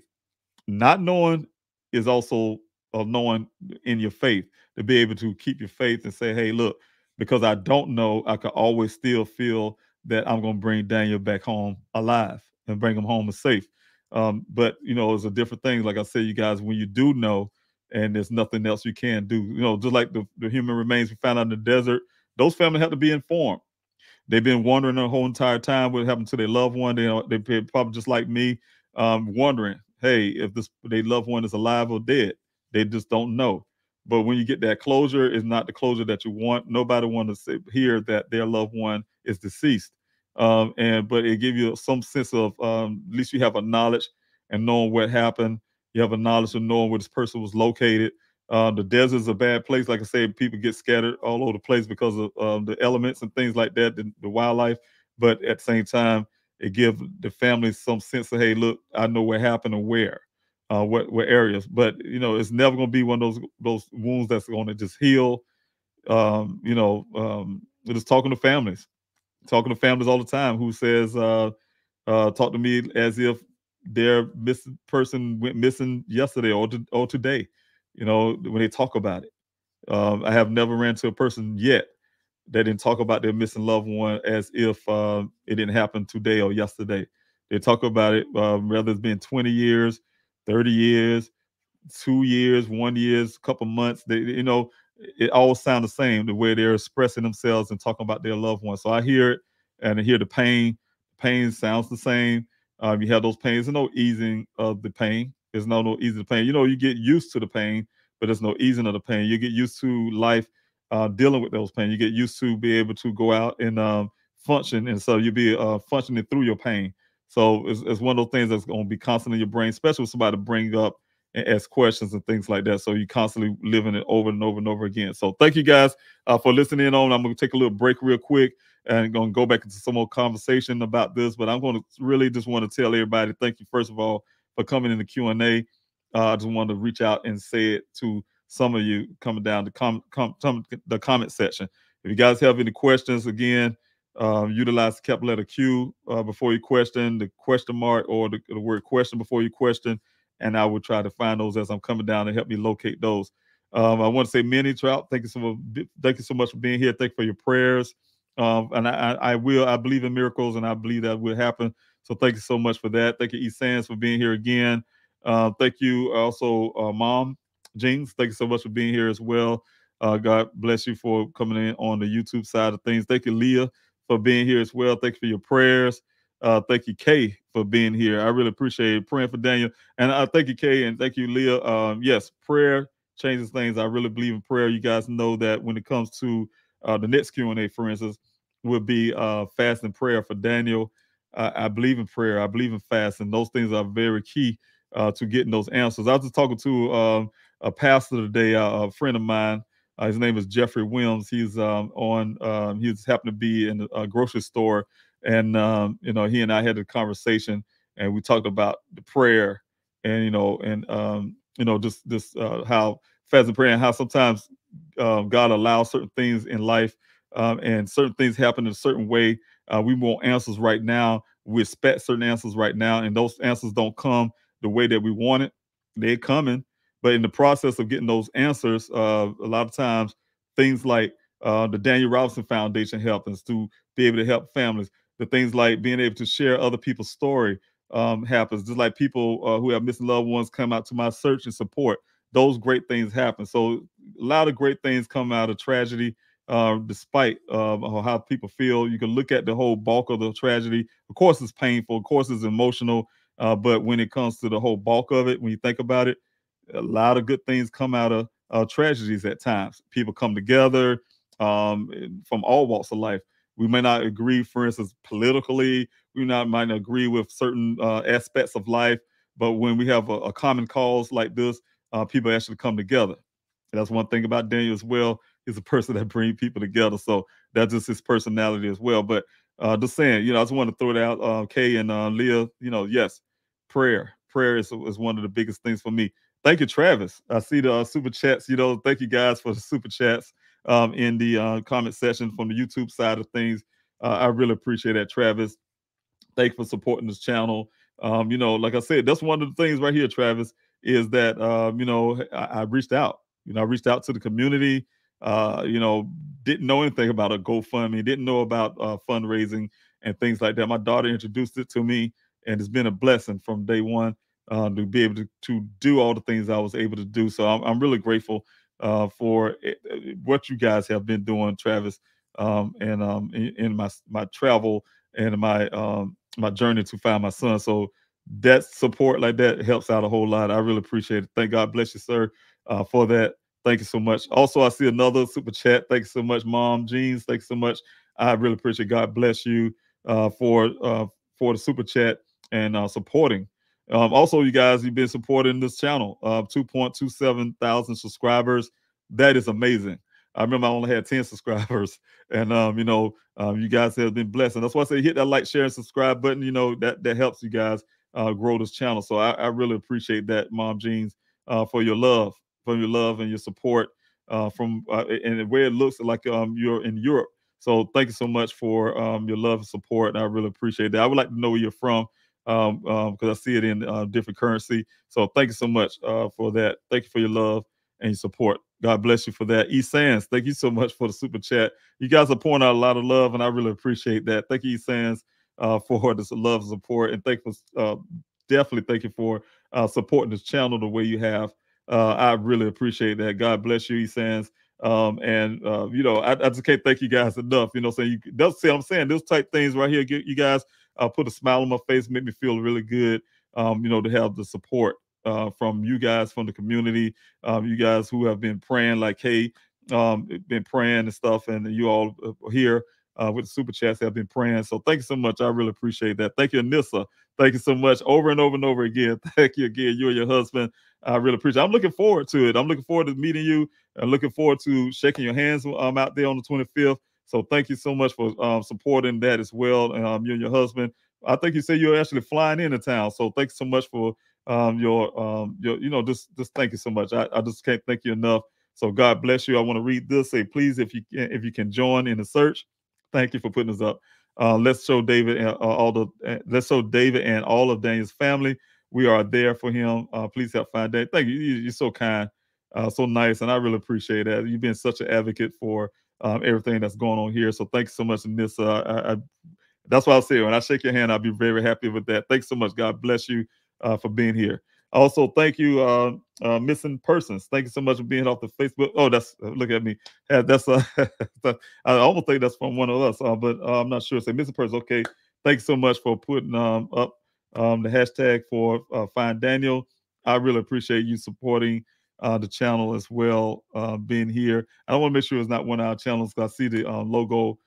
Not knowing is also knowing in your faith, to be able to keep your faith and say, hey, look, because I don't know, I can always still feel that I'm going to bring Daniel back home alive and bring him home safe. But, you know, it's a different thing. Like I said, you guys, when you do know and there's nothing else you can do, you know, just like the human remains we found out in the desert, those families have to be informed. They've been wondering the whole entire time what happened to their loved one. They probably just like me, wondering, hey, if their loved one is alive or dead. They just don't know. But when you get that closure, it's not the closure that you want. Nobody wants to hear that their loved one is deceased. But it gives you some sense of at least you have a knowledge and knowing what happened. You have a knowledge of knowing where this person was located. The desert is a bad place. Like I said, people get scattered all over the place because of the elements and things like that, the wildlife. But at the same time, it gives the family some sense of, hey, look, I know what happened and where, what areas. But you know, it's never going to be one of those wounds that's going to just heal. We're just talking to families all the time who says, talk to me as if their missing person went missing yesterday or today. You know, when they talk about it. I have never ran to a person yet that didn't talk about their missing loved one as if it didn't happen today or yesterday. They talk about it, whether it's been 20 years, 30 years, 2 years, 1 year, a couple months. It all sounds the same, the way they're expressing themselves and talking about their loved one. So I hear it, and I hear the pain. Pain sounds the same. You have those pains. There's no easing of the pain. There's no easing the pain. You know, you get used to the pain, but there's no easing of the pain. You get used to life dealing with those pain. You get used to be able to go out and function, and so you'll be functioning through your pain. So it's one of those things that's going to be constantly in your brain, especially with somebody to bring up and ask questions and things like that. So you constantly living it over and over and over again. So thank you guys for listening on. I'm going to take a little break real quick and going to go back into some more conversation about this. But I'm going to really just want to tell everybody, thank you, first of all, for coming in the Q&A. I just wanted to reach out and say it to some of you coming down the comment section. If you guys have any questions, again, utilize the capital letter Q before you question, the question mark or the word question before you question, and I will try to find those as I'm coming down and help me locate those. I want to say, Minnie Trout, thank you so much for being here. Thank you for your prayers. And I believe in miracles, and I believe that will happen. So thank you so much for that. Thank you, E. Sands, for being here again. Thank you also, Mom Jeans. Thank you so much for being here as well. God bless you for coming in on the YouTube side of things. Thank you, Leah, for being here as well. Thank you for your prayers. Thank you, Kay, for being here. I really appreciate it. Praying for Daniel. And thank you, Kay, and thank you, Leah. Yes, prayer changes things. I really believe in prayer. You guys know that when it comes to the next Q&A, for instance, will be fast and prayer for Daniel. I believe in prayer. I believe in fast, and those things are very key to getting those answers. I was just talking to a pastor today, a friend of mine. His name is Jeffrey Williams. He's he's happened to be in a grocery store, and he and I had a conversation, and we talked about the prayer, and just how fast and prayer, and how sometimes God allows certain things in life, and certain things happen in a certain way. We want answers right now. We expect certain answers right now, and those answers don't come the way that we want it. They're coming, but in the process of getting those answers, a lot of times things like the Daniel Robinson Foundation help us to be able to help families. The things like being able to share other people's story happens. Just like people who have missing loved ones come out to my search and support. Those great things happen. So a lot of great things come out of tragedy, despite how people feel. You can look at the whole bulk of the tragedy. Of course, it's painful. Of course, it's emotional. But when it comes to the whole bulk of it, when you think about it, a lot of good things come out of tragedies at times. People come together from all walks of life. We may not agree, for instance, politically. We might not agree with certain aspects of life. But when we have a common cause like this, people actually come together. And that's one thing about Daniel as well. He's a person that brings people together. So that's just his personality as well. But just saying, I just want to throw it out, Kay and Leah, yes, prayer is one of the biggest things for me. Thank you, Travis. I see the super chats. Thank you guys for the super chats in the comment section from the YouTube side of things. I really appreciate that, Travis. Thank you for supporting this channel. Like I said, that's one of the things right here, Travis, is that I reached out. I reached out to the community. Didn't know anything about a GoFundMe, didn't know about fundraising and things like that. My daughter introduced it to me, and it's been a blessing from day one to be able to do all the things I was able to do. So I'm really grateful for what you guys have been doing, Travis, and in my travel and my journey to find my son. So that support like that helps out a whole lot. I really appreciate it. Thank God bless you, sir, for that. Thank you so much. Also, I see another super chat. Thank you so much, Mom Jeans. Thank you so much. I really appreciate it. God bless you for the super chat and supporting. Also, you guys, you've been supporting this channel. 2.27 thousand subscribers. That is amazing. I remember I only had 10 subscribers, and you guys have been blessed. And that's why I say hit that like, share, and subscribe button. That helps you guys grow this channel. So I really appreciate that, Mom Jeans, for your love and your support and the way it looks like you're in Europe. So thank you so much for your love and support. And I really appreciate that. I would like to know where you're from because I see it in different currency. So thank you so much for that. Thank you for your love and your support. God bless you for that. E. Sands, thank you so much for the super chat. You guys are pouring out a lot of love, and I really appreciate that. Thank you, E. Sands, for this love and support. And definitely thank you for supporting this channel the way you have. I really appreciate that. God bless you, E. Sands. I just can't thank you guys enough. That's what I'm saying. Those type things right here, you guys put a smile on my face, make me feel really good. To have the support from you guys, from the community, you guys who have been praying like, hey, been praying and stuff, and you all here with the super chats have been praying. So thank you so much. I really appreciate that. Thank you, Anissa. Thank you so much over and over and over again. Thank you again. You and your husband. I really appreciate it. I'm looking forward to it. I'm looking forward to meeting you and looking forward to shaking your hands out there on the 25th. So thank you so much for supporting that as well. You and your husband. I think you said you're actually flying into town. So thanks so much for just thank you so much. I just can't thank you enough. So God bless you. I want to read this. Say, please, if you can join in the search. Thank you for putting this up. Let's show David and let's show David and all of Daniel's family. We are there for him. Please help find Daniel. Thank you. You're so kind, so nice, and I really appreciate that. You've been such an advocate for everything that's going on here. So thanks so much, and this that's why I say when I shake your hand, I'll be very happy with that. Thanks so much. God bless you for being here. Also, thank you, missing persons. Thank you so much for being off the Facebook. Oh, that's look at me. That's I almost think that's from one of us, but I'm not sure. Say missing persons. Okay, thanks so much for putting up the hashtag for Find Daniel. I really appreciate you supporting the channel as well, being here. I want to make sure it's not one of our channels because I see the logo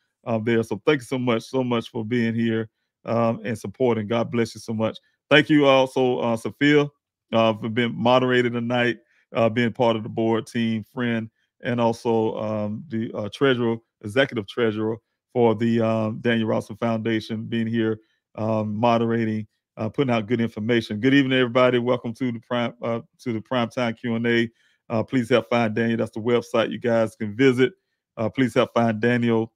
there. So thank you so much for being here and supporting. God bless you so much. Thank you also, Sophia, for being moderated tonight, being part of the board team, friend, and also the treasurer, executive treasurer for the Daniel Robinson Foundation, being here, moderating, putting out good information. Good evening, everybody. Welcome to the Primetime Q&A. Please help find Daniel. That's the website you guys can visit. Please help find Daniel.com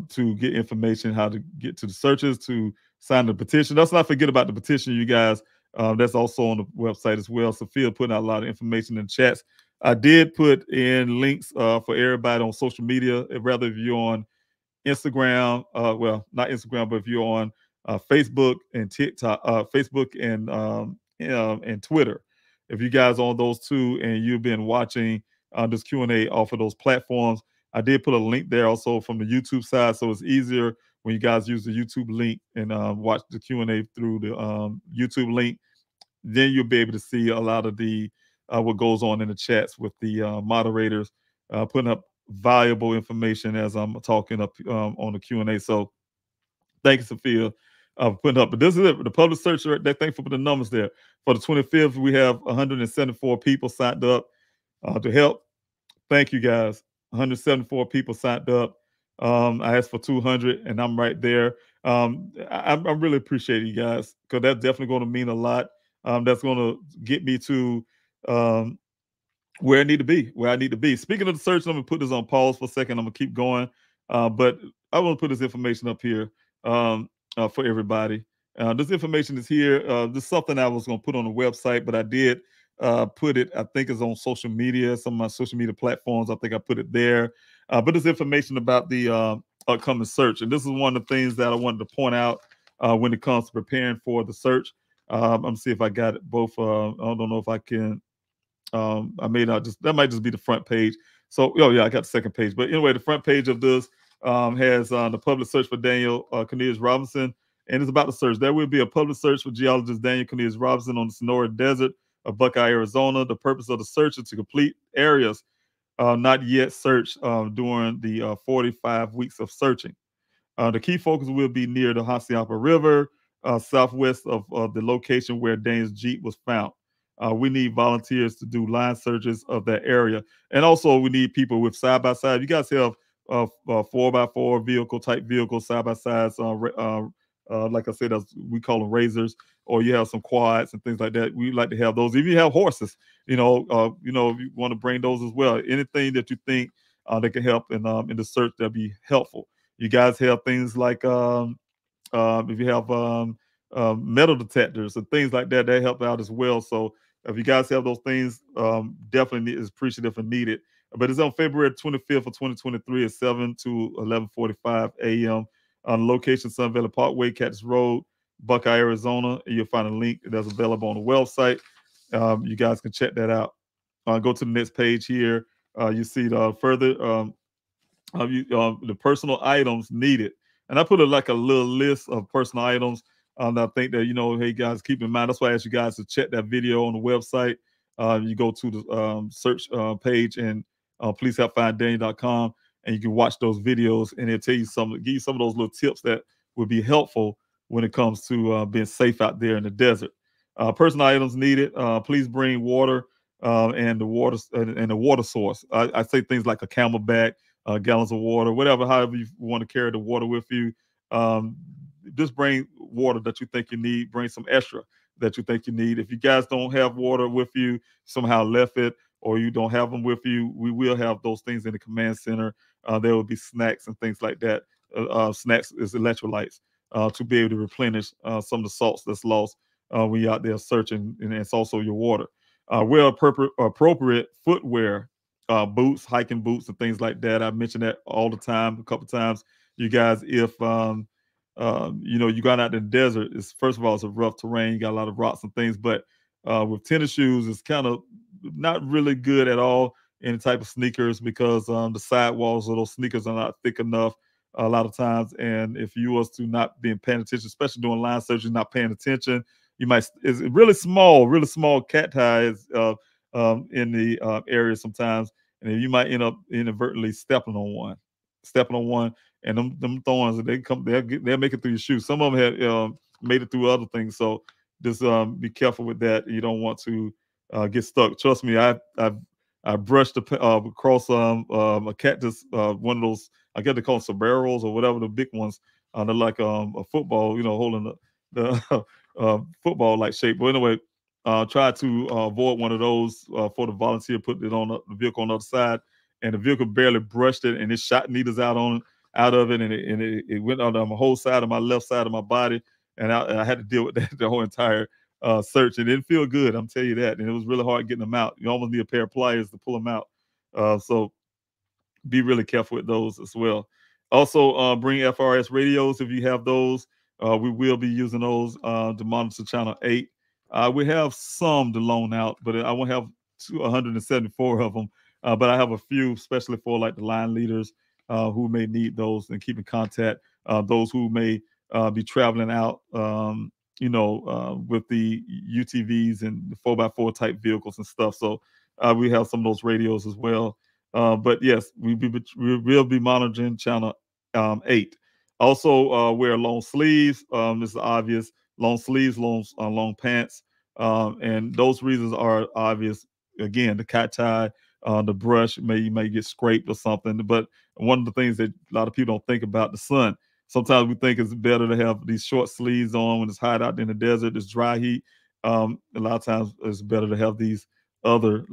to get information, how to get to the searches, to sign the petition. Let's not forget about the petition, you guys. That's also on the website as well. Sophia putting out a lot of information in the chats. I did put in links for everybody on social media, rather if you're on Instagram, well, not Instagram, but if you're on Facebook and TikTok, Facebook and Twitter. If you guys are on those two and you've been watching this Q&A off of those platforms, I did put a link there also from the YouTube side, so it's easier when you guys use the YouTube link and watch the Q&A through the YouTube link. Then you'll be able to see a lot of the what goes on in the chats with the moderators, putting up valuable information as I'm talking up on the Q&A. So thank you, Sophia, for putting up. But this is it. The public search, they're thankful for the numbers there. For the 25th, we have 174 people signed up to help. Thank you, guys. 174 people signed up. I asked for 200, and I'm right there. I really appreciate you guys, because that's definitely going to mean a lot. That's going to get me to where I need to be. Speaking of the search, I'm going to put this on pause for a second. I'm going to keep going. But I want to put this information up here for everybody. This information is here. This is something I was going to put on the website, but I did put it, I think it's on social media, some of my social media platforms. I think I put it there. But this information about the upcoming search. And this is one of the things that I wanted to point out when it comes to preparing for the search. I'm going to see if I got it both. I don't know if I can. I may not that might just be the front page. So, oh yeah, I got the second page. But anyway, the front page of this has the public search for Daniel Cornelius Robinson, and it's about the search. There will be a public search for geologist Daniel Cornelius Robinson on the Sonora Desert of Buckeye, Arizona. The purpose of the search is to complete areas not yet searched during the 45 weeks of searching. The key focus will be near the Hassayampa River, southwest of the location where Daniel's Jeep was found. We need volunteers to do line searches of that area. And also we need people with side-by-side. You guys have 4x4 vehicle, side-by-sides, like I said, we call them razors, or you have some quads and things like that. We like to have those. If you have horses, if you want to bring those as well. Anything that you think that can help in the search, that'd be helpful. You guys have things like if you have metal detectors and things like that, they help out as well. So if you guys have those things, definitely is appreciative and needed. But it's on February 25th of 2023 at 7 to 11:45 a.m. on location Sun Valley Parkway, Cactus Road, Buckeye, Arizona. And you'll find a link that's available on the website. You guys can check that out. Go to the next page here. You see the further the personal items needed. And I put like a little list of personal items. I think that, hey, guys, keep in mind. That's why I asked you guys to check that video on the website. You go to the search page and please help find Daniel.com, and you can watch those videos, and it'll tell you give you some of those little tips that would be helpful when it comes to being safe out there in the desert. Personal items needed. Please bring water and the water source. I say things like a Camelback, gallons of water, whatever, however you want to carry the water with you. Just bring water that you think you need. Bring some extra that you think you need. If you guys don't have water with you, somehow left it, or you don't have them with you, we will have those things in the command center. There will be snacks and things like that. Snacks is electrolytes to be able to replenish some of the salts that's lost when you're out there searching, and it's also your water. Wear appropriate footwear, boots, hiking boots, and things like that. I mention that all the time, a couple times. You guys, if you got out in the desert, first of all, it's a rough terrain. You got a lot of rocks and things, but with tennis shoes, it's kind of not really good at all. Any type of sneakers, because the sidewalls of those sneakers are not thick enough a lot of times. And if you was to not being paying attention, especially doing line surgery, not paying attention, you might, it's really small cacti is, in the area sometimes, and you might end up inadvertently stepping on one, and them thorns, they'll make it through your shoes. Some of them had made it through other things, so just be careful with that. You don't want to get stuck. Trust me, I brushed across a cactus, one of those, I guess they call them sombreros or whatever, the big ones. They're like a football, holding the football like shape. But anyway, try to avoid one of those for the volunteer. Put it on the vehicle on the other side, and the vehicle barely brushed it, and it shot needles out of it, and it went on the whole side of my left side of my body, and I had to deal with that the whole entire search. It didn't feel good, I'm telling you that, and it was really hard getting them out. You almost need a pair of pliers to pull them out. So be really careful with those as well. Also, bring FRS radios if you have those. We will be using those to monitor Channel 8. We have some to loan out, but I won't have 174 of them. But I have a few, especially for like the line leaders who may need those and keep in contact. Those who may be traveling out, with the UTVs and the 4x4 type vehicles and stuff. So we have some of those radios as well. But yes, we will be monitoring Channel 8. Also, wear long sleeves. This is obvious. Long sleeves, long pants. And those reasons are obvious. Again, the cacti, the brush, you may get scraped or something. But one of the things that a lot of people don't think about, the sun. Sometimes we think it's better to have these short sleeves on when it's hot out in the desert, it's dry heat. A lot of times it's better to have these other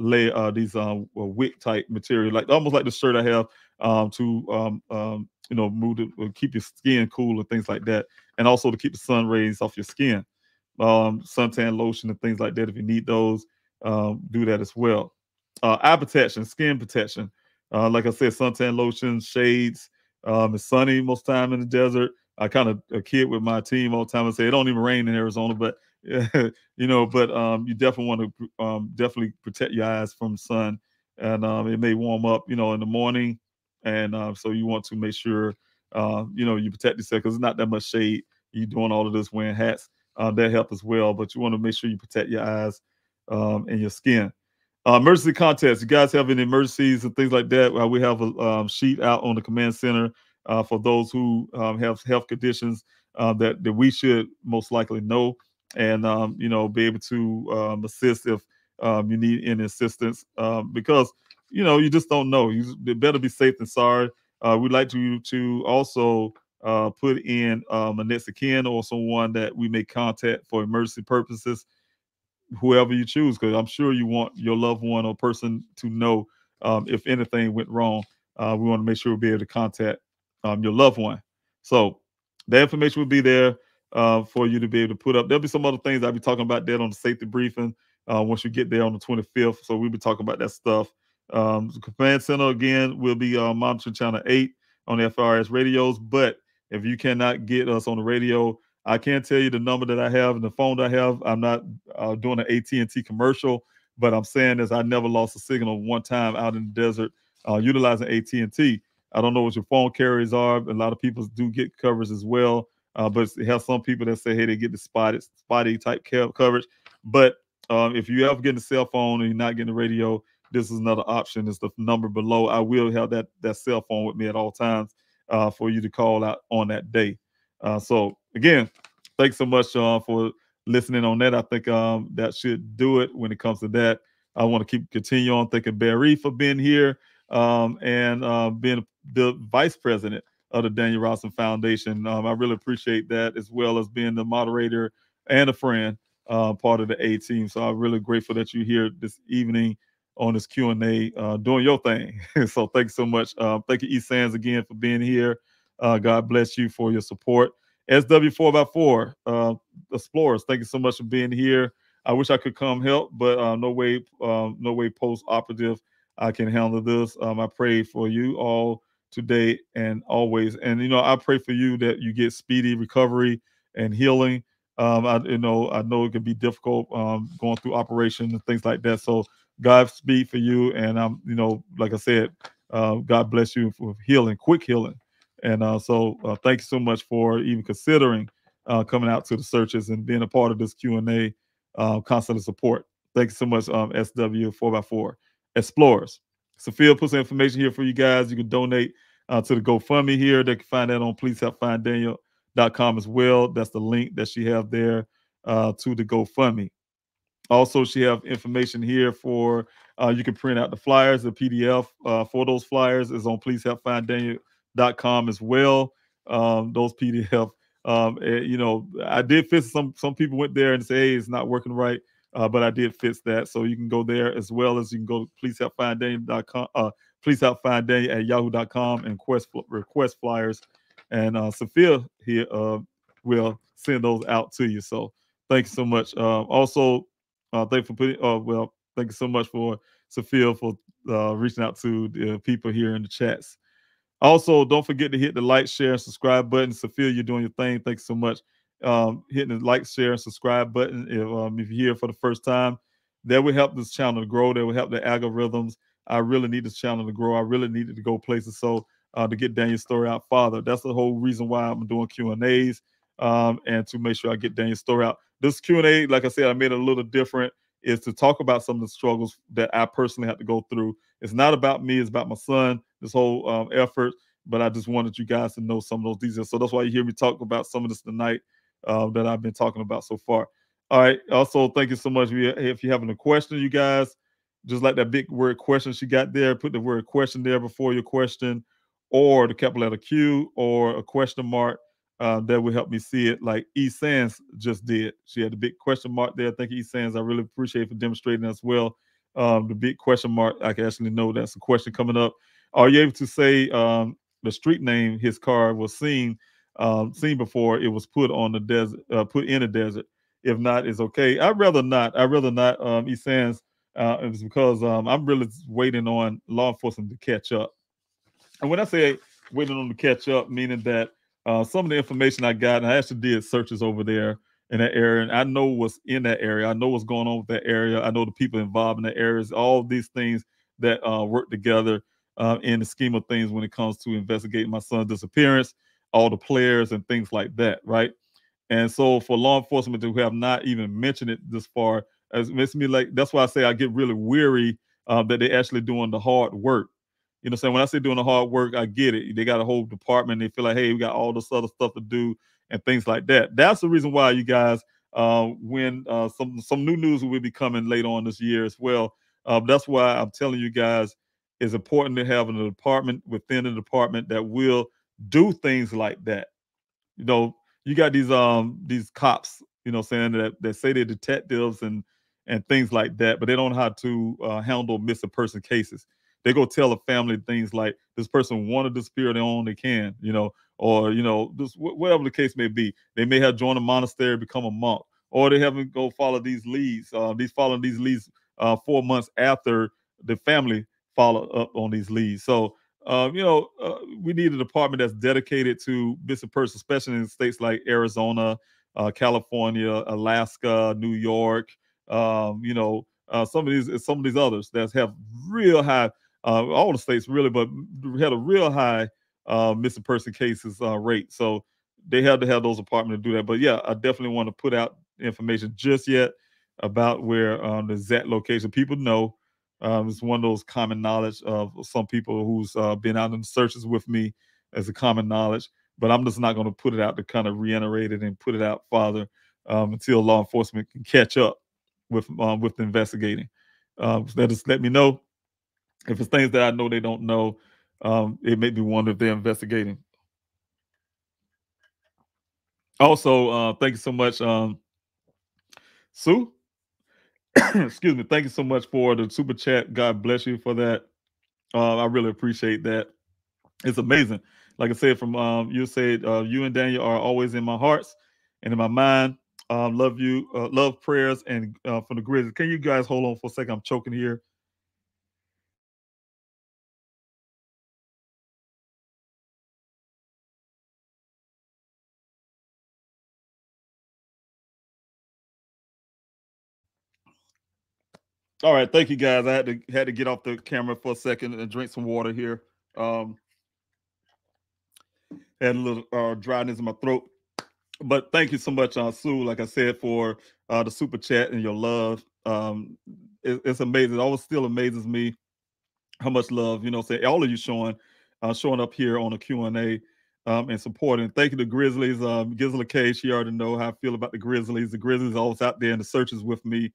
these wick type material, like almost like the shirt I have to keep your skin cool and things like that, and also to keep the sun rays off your skin. Suntan lotion and things like that. If you need those, do that as well. Eye protection, skin protection. Like I said, suntan lotion, shades. It's sunny most time in the desert. I kind of a kid with my team all the time and say it don't even rain in Arizona, but you definitely want to definitely protect your eyes from the sun, and it may warm up, in the morning, and so you want to make sure you protect yourself because it's not that much shade. You're doing all of this wearing hats, that help as well, but you want to make sure you protect your eyes and your skin. Emergency contacts. You guys have any emergencies and things like that? We have a sheet out on the command center for those who have health conditions that we should most likely know, and be able to assist if you need any assistance, because you just don't know. You better be safe than sorry. We'd like to also put in a next of kin or someone that we may contact for emergency purposes, whoever you choose, because I'm sure you want your loved one or person to know if anything went wrong. We want to make sure we'll be able to contact your loved one. So the information will be there for you to be able to put up. There'll be some other things I'll be talking about that on the safety briefing once you get there on the 25th. So we'll be talking about that stuff. The command center, again, will be monitoring Channel 8 on the FRS radios. But if you cannot get us on the radio, I can't tell you the number that I have and the phone that I have. I'm not doing an AT&T commercial, but I'm saying this: I never lost a signal one time out in the desert utilizing AT&T. I don't know what your phone carriers are. A lot of people do get coverage as well, but it has some people that say, hey, they get the spotty type coverage. But if you ever get a cell phone and you're not getting the radio, this is another option. It's the number below. I will have that cell phone with me at all times for you to call out on that day. So again, thanks so much for listening on that. I think that should do it when it comes to that. I want to continue on thanking Barry for being here and being the vice president of the Daniel Robinson Foundation. I really appreciate that, as well as being the moderator and a friend, part of the A team. So I'm really grateful that you're here this evening on this Q&A, doing your thing. So thanks so much. Thank you, E. Sands, again for being here. God bless you for your support. SW4x4 Explorers, thank you so much for being here. I wish I could come help, but no way post-operative I can handle this. I pray for you all today and always. And, I pray for you that you get speedy recovery and healing. I know it can be difficult going through operation and things like that. So Godspeed for you. And, like I said, God bless you for healing, quick healing. And so thank you so much for even considering coming out to the searches and being a part of this Q&A constant support. Thank you so much, SW 4x4 Explorers. Sophia put some information here for you guys. You can donate to the GoFundMe here. They can find that on pleasehelpfinddaniel.com as well. That's the link that she have there to the GoFundMe. Also, she have information here for you can print out the flyers. The PDF for those flyers is on pleasehelpfinddaniel.com as well. Those PDF, I did fix some people went there and say, hey, it's not working right, but I did fix that. So you can go there as well as you can go to pleasehelpfinddaniel.com, pleasehelpfinddaniel@yahoo.com and request flyers. And Sophia here will send those out to you. So thank you so much. Also, thank you so much for Sophia for reaching out to the people here in the chats. Also, don't forget to hit the like, share, and subscribe button. Sophia, you're doing your thing. Thanks so much. Hitting the like, share, and subscribe button. If you're here for the first time, that will help this channel to grow. That will help the algorithms. I really need this channel to grow. I really need it to go places. So to get Daniel's story out farther. That's the whole reason why I'm doing Q&As and to make sure I get Daniel's story out. This Q&A, like I said, I made it a little different, is to talk about some of the struggles that I personally had to go through. It's not about me. It's about my son, this whole effort. But I just wanted you guys to know some of those details. So that's why you hear me talk about some of this tonight that I've been talking about so far. All right. Also, thank you so much. If you're having a question, you guys, just like that big word question she got there, put the word question there before your question, or the capital letter Q, or a question mark. That will help me see it, like E. Sands just did. She had the big question mark there. Thank you, E. Sands. I really appreciate it for demonstrating as well. The big question mark, I can actually know that's a question coming up. Are you able to say the street name his car was seen before it was put on the desert, put in the desert? If not, it's okay. I'd rather not. E. Sands. It's because I'm really waiting on law enforcement to catch up. And when I say waiting on them to catch up, meaning that some of the information I got, and I actually did searches over there in that area, and I know what's in that area. I know what's going on with that area. I know the people involved in that areas, all these things that work together in the scheme of things when it comes to investigating my son's disappearance, all the players and things like that, right? And so for law enforcement to have not even mentioned it this far, it makes me like, that's why I say I get really weary that they're actually doing the hard work. You know what I'm saying? When I say doing the hard work, I get it. They got a whole department. They feel like, hey, we got all this other stuff to do and things like that. That's the reason why you guys, when some new news will be coming later on this year as well. That's why I'm telling you guys, it's important to have a department within the department that will do things like that. You know, you got these cops, you know, saying that say they're detectives and things like that, but they don't know how to handle missing person cases. They go tell a family things like this person wanted to disappear, they only can, you know, or you know, this whatever the case may be. They may have joined a monastery, become a monk, or they haven't go follow these leads. Following these leads 4 months after the family follow up on these leads. So we need a department that's dedicated to missing persons, especially in states like Arizona, California, Alaska, New York. Some of these others that have real high, all the states really, but had a real high missing person cases rate. So they had to have those departments to do that. But yeah, I definitely want to put out information just yet about where the exact location. People know. It's one of those common knowledge of some people who's been out in the searches with me as a common knowledge, but I'm just not going to put it out to kind of reiterate it and put it out farther until law enforcement can catch up with the investigating. Just let me know if it's things that I know they don't know. It made me wonder if they're investigating. Also, thank you so much, Sue. Excuse me. Thank you so much for the super chat. God bless you for that. I really appreciate that. It's amazing. Like I said, from you said, you and Daniel are always in my hearts and in my mind. Love you, love prayers, and from the Grizzlies. Can you guys hold on for a second? I'm choking here. All right, thank you guys. I had to get off the camera for a second and drink some water here. Had a little dryness in my throat. But thank you so much, Sue, like I said, for the super chat and your love. It's amazing. It always still amazes me how much love, say all of you showing up here on a Q&A and supporting. Thank you to Grizzlies. Gisela K, she already know how I feel about the Grizzlies. The Grizzlies are always out there in the searches with me,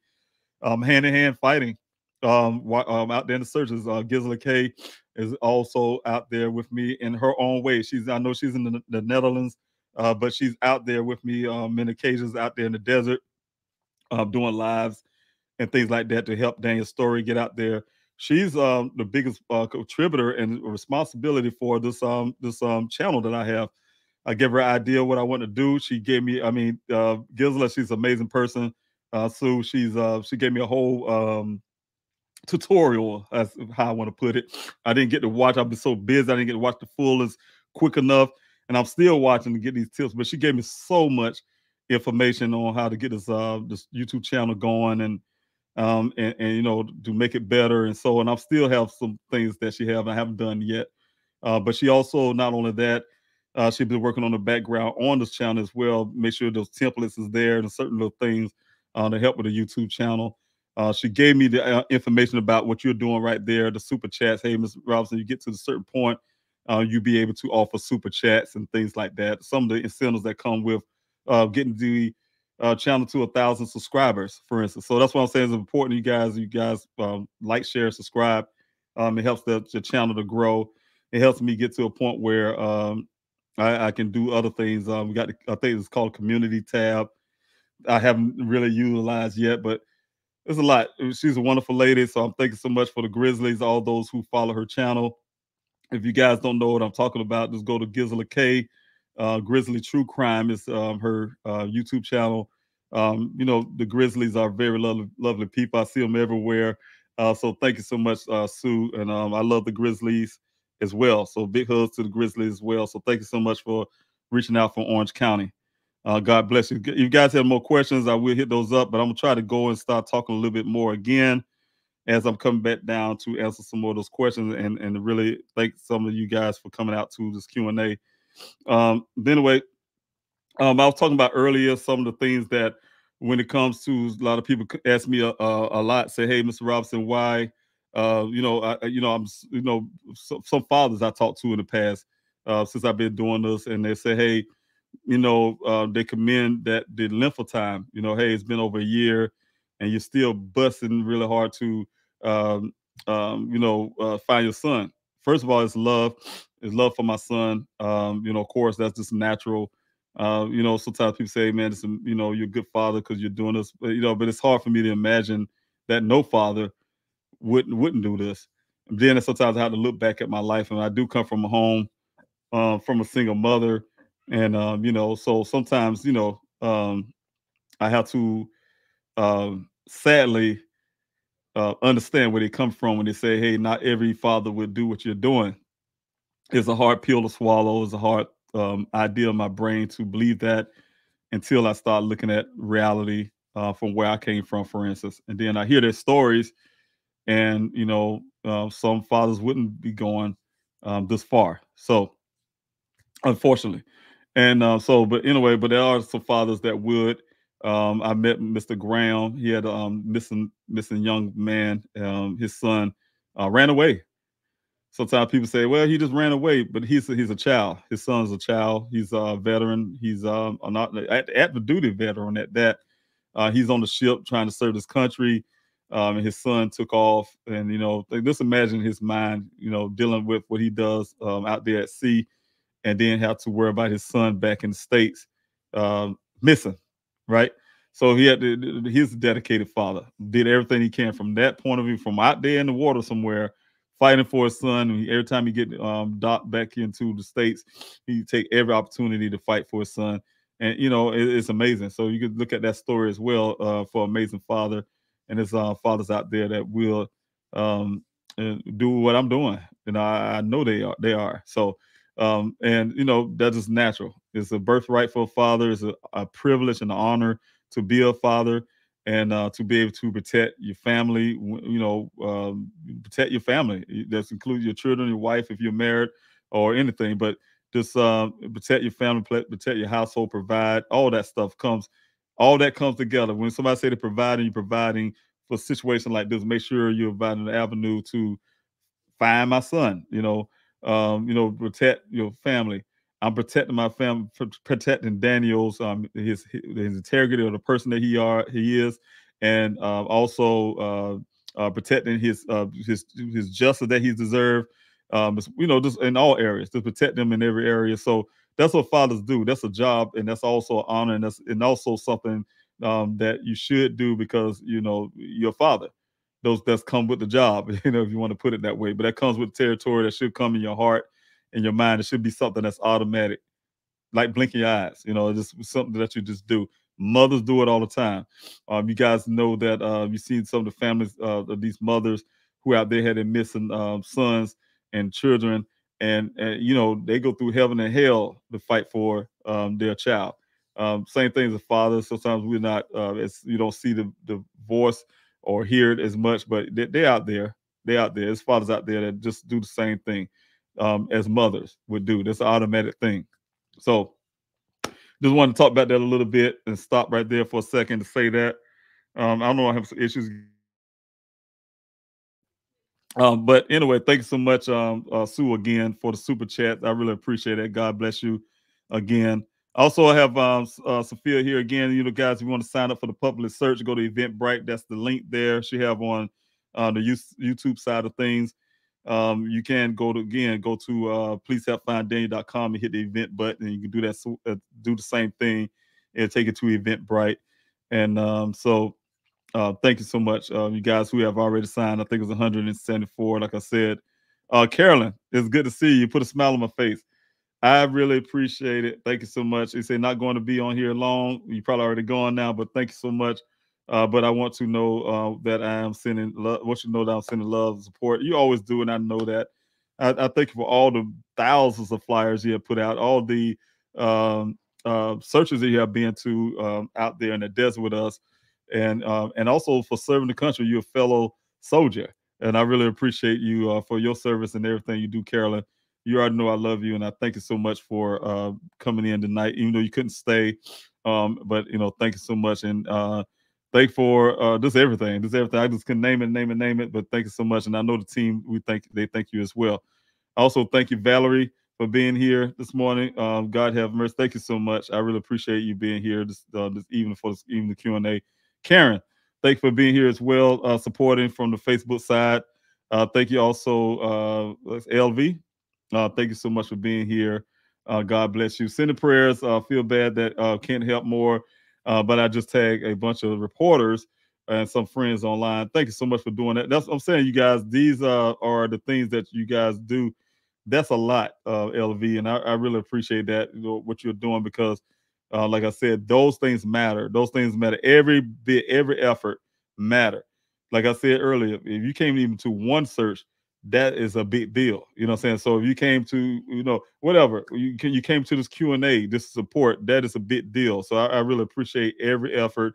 hand in hand fighting. Out there in the searches. Gisela K is also out there with me in her own way. I know she's in the Netherlands, but she's out there with me in occasions out there in the desert, doing lives and things like that to help Daniel's story get out there. She's the biggest contributor and responsibility for this channel that I have. I gave her an idea what I want to do. She gave me, Gisela, she's an amazing person. Sue, she gave me a whole tutorial, that's how I want to put it. I didn't get to watch. I've been so busy. I didn't get to watch the fullest quick enough. And I'm still watching to get these tips, but she gave me so much information on how to get this YouTube channel going and to make it better. And so, and I still have some things that I haven't done yet. But she also, not only that, she's been working on the background on this channel as well. Make sure those templates is there and certain little things to help with the YouTube channel. She gave me the information about what you're doing right there, the super chats. Hey, Mr. Robinson, you get to a certain point, you'll be able to offer super chats and things like that. Some of the incentives that come with getting the channel to 1,000 subscribers, for instance. So that's what I'm saying is important. You guys like, share, subscribe. It helps the channel to grow. It helps me get to a point where I can do other things. We got, I think it's called community tab. I haven't really utilized yet, but there's a lot. She's a wonderful lady. So I'm thanking so much for the Grizzlies, all those who follow her channel. If you guys don't know what I'm talking about, just go to Gisela K. Grizzly True Crime is her YouTube channel. The Grizzlies are very lovely people. I see them everywhere. So thank you so much, Sue. And I love the Grizzlies as well. So big hugs to the Grizzlies as well. So thank you so much for reaching out from Orange County. God bless you. If you guys have more questions, I will hit those up, but I'm going to try to go and start talking a little bit more again as I'm coming back down to answer some more of those questions and really thank some of you guys for coming out to this Q&A. Anyway, I was talking about earlier some of the things that when it comes to a lot of people ask me a lot, say, hey, Mr. Robinson, why, some fathers I talked to in the past since I've been doing this, and they say, hey, they commend that the length of time, hey, it's been over a year and you're still busting really hard to, find your son. First of all, it's love for my son. Of course, that's just natural. Sometimes people say, man, you're a good father because you're doing this, but it's hard for me to imagine that no father wouldn't do this. And then sometimes I have to look back at my life, and I do come from a home, from a single mother. And, so sometimes, I have to sadly understand where they come from when they say, hey, not every father would do what you're doing. It's a hard pill to swallow. It's a hard idea in my brain to believe that until I start looking at reality from where I came from, for instance. And then I hear their stories, and, some fathers wouldn't be going this far. So, unfortunately. And but there are some fathers that would. I met Mr. Graham. He had a missing young man. His son ran away. Sometimes people say, well, he just ran away, but he's a child. His son's a child. He's a veteran. He's not active duty veteran at that. He's on the ship trying to serve his country. And his son took off, and just imagine his mind, dealing with what he does out there at sea, and then have to worry about his son back in the States missing, right? So he's a dedicated father, did everything he can from that point of view, from out there in the water somewhere, fighting for his son. And every time he get docked back into the States, he take every opportunity to fight for his son. And, it's amazing. So you could look at that story as well for amazing father. And there's fathers out there that will do what I'm doing. And I know they are. So, that is natural. It's a birthright for a father. It's a privilege and an honor to be a father, and to be able to protect your family. Protect your family. That's include your children, your wife, if you're married, or anything. But just protect your family, protect your household, provide. All that stuff comes, all that comes together. When somebody say they're providing, you're providing for a situation like this. Make sure you're providing an avenue to find my son. Protect your family. I'm protecting my family, protecting Daniel's his integrity, or the person that he is, and also protecting his justice that he's deserved. Just in all areas, to protect them in every area. So that's what fathers do. That's a job, and that's also an honor, and also something that you should do, because your father. Those that's come with the job, if you want to put it that way. But that comes with territory that should come in your heart and your mind. It should be something that's automatic, like blinking your eyes. It's just something that you just do. Mothers do it all the time. You guys know that you've seen some of the families of these mothers who out there had their missing sons and children, and they go through heaven and hell to fight for their child. Same thing as a father. Sometimes we're not, you don't see the voice or hear it as much, but they're out there. They're out there. There's fathers out there that just do the same thing as mothers would do. That's an automatic thing. So just wanted to talk about that a little bit and stop right there for a second to say that. I know I have some issues. But anyway, thank you so much, Sue, again, for the super chat. I really appreciate it. God bless you again. Also, I have Sophia here again. Guys, if you want to sign up for the public search, go to Eventbrite. That's the link there. She have on the YouTube side of things. You can go to pleasehelpfinddaniel.com and hit the event button, and you can do that. Do the same thing and take it to Eventbrite. And thank you so much, you guys who have already signed. I think it was 174. Like I said, Carolyn, it's good to see you. Put a smile on my face. I really appreciate it. Thank you so much. They say not going to be on here long. You probably already gone now, but thank you so much. But I want to know that I am sending love. I want you to know that I'm sending love and support. You always do, and I know that. I thank you for all the thousands of flyers you have put out, all the searches that you have been to out there in the desert with us, and also for serving the country. You're a fellow soldier, and I really appreciate you for your service and everything you do, Carolyn. You already know I love you, and I thank you so much for coming in tonight, even though you couldn't stay. But thank you so much, and thank you for just everything. Just everything. I just couldn't name it, but thank you so much. And I know the team, they thank you as well. Also, thank you, Valerie, for being here this morning. God have mercy. Thank you so much. I really appreciate you being here this evening for this evening Q&A. Karen, thank you for being here as well, supporting from the Facebook side. Thank you also, LV. Thank you so much for being here. God bless you. Send the prayers. Feel bad that can't help more, but I just tagged a bunch of reporters and some friends online. Thank you so much for doing that. That's what I'm saying, you guys. These are the things that you guys do. That's a lot, LV, and I really appreciate that, what you're doing, because like I said, those things matter. Those things matter. Every bit, every effort matter. Like I said earlier, if you came even to one search, that is a big deal. You know what I'm saying? So if you came to, whatever, you came to this Q&A, this support, that is a big deal. So I really appreciate every effort,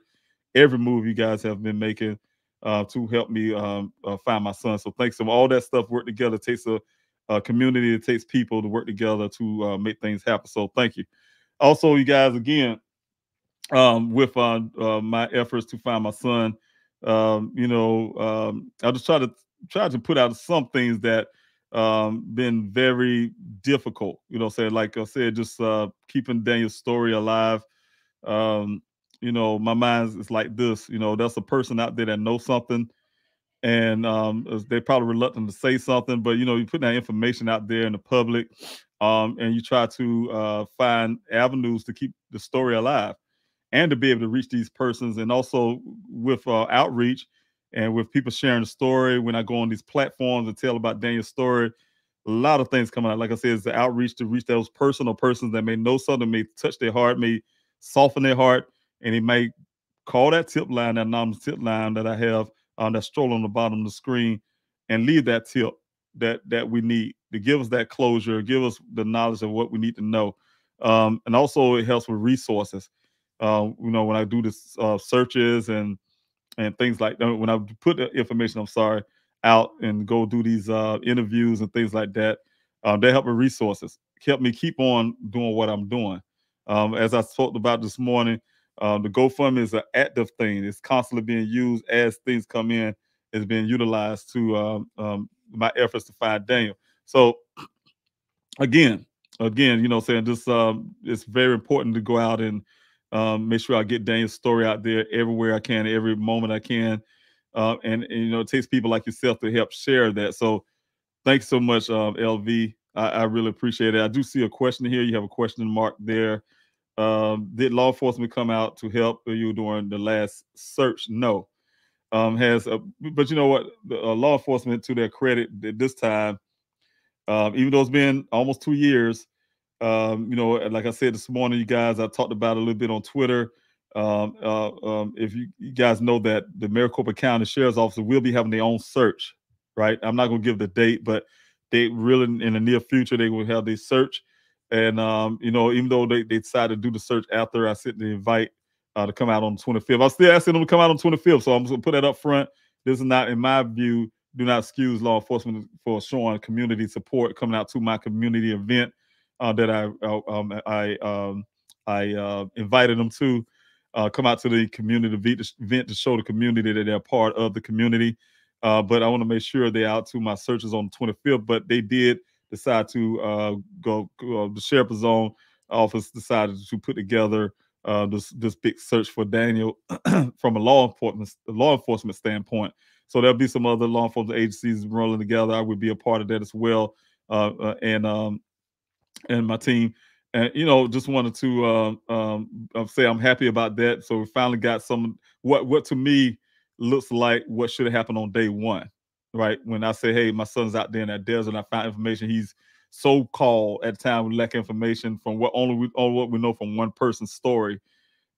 every move you guys have been making to help me find my son. So thanks. So all that stuff work together. It takes a community. It takes people to work together to make things happen. So thank you. Also, you guys, again, with my efforts to find my son, I just try to put out some things that been very difficult. Like I said, just keeping Daniel's story alive. My mind is like this. That's a person out there that knows something, and they're probably reluctant to say something, but you put that information out there in the public, and you try to find avenues to keep the story alive and to be able to reach these persons. And also with outreach and with people sharing the story, when I go on these platforms and tell about Daniel's story, a lot of things come out. Like I said, it's the outreach to reach those personal persons that may know something, may touch their heart, may soften their heart, and it may call that tip line, that anonymous tip line that I have that's strolling on the bottom of the screen, and leave that tip that we need to give us that closure, give us the knowledge of what we need to know. And also it helps with resources. When I do this searches and things like that, when I put the information, out and go do these interviews and things like that, they help with resources. help me keep on doing what I'm doing. As I talked about this morning, the GoFundMe is an active thing. It's constantly being used as things come in. It's being utilized to my efforts to find Daniel. So again, saying this, it's very important to go out and make sure I get Daniel's story out there everywhere I can, every moment I can. And it takes people like yourself to help share that. So thanks so much, LV. I really appreciate it. I do see a question here. You have a question mark there. Did law enforcement come out to help you during the last search? No. But you know what? Law enforcement, to their credit, at this time, even though it's been almost 2 years, like I said this morning, you guys, I talked about it a little bit on Twitter. If you guys know that the Maricopa County Sheriff's Office will be having their own search, right? I'm not going to give the date, but they really, in the near future, they will have their search. And, even though they decided to do the search after I sent the invite to come out on the 25th, I'm still asking them to come out on the 25th. So I'm going to put that up front. This is not, in my view, do not excuse law enforcement for showing community support, coming out to my community event that I invited them to come out to the community event to show the community that they're part of the community. But I want to make sure they're out to my searches on the 25th. But they did decide to go. The Sheriff's Zone office decided to put together this big search for Daniel from a law enforcement standpoint. So there'll be some other law enforcement agencies rolling together. I would be a part of that as well, and my team. And just wanted to say I'm happy about that. So we finally got some what to me looks like what should have happened on day one, right? When I say, hey, my son's out there in that desert, and I found information. He's so-called at the time we lack information from what we know from one person's story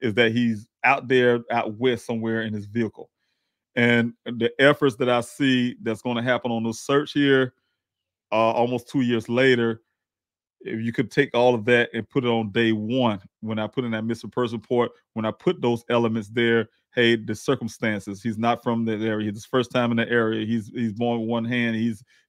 is that he's out there out west somewhere in his vehicle. And the efforts that I see that's going to happen on this search here, almost 2 years later, if you could take all of that and put it on day one, when I put in that missing person report, when I put those elements there, hey, the circumstances, he's not from that area. It's his first time in the area. He's born with one hand.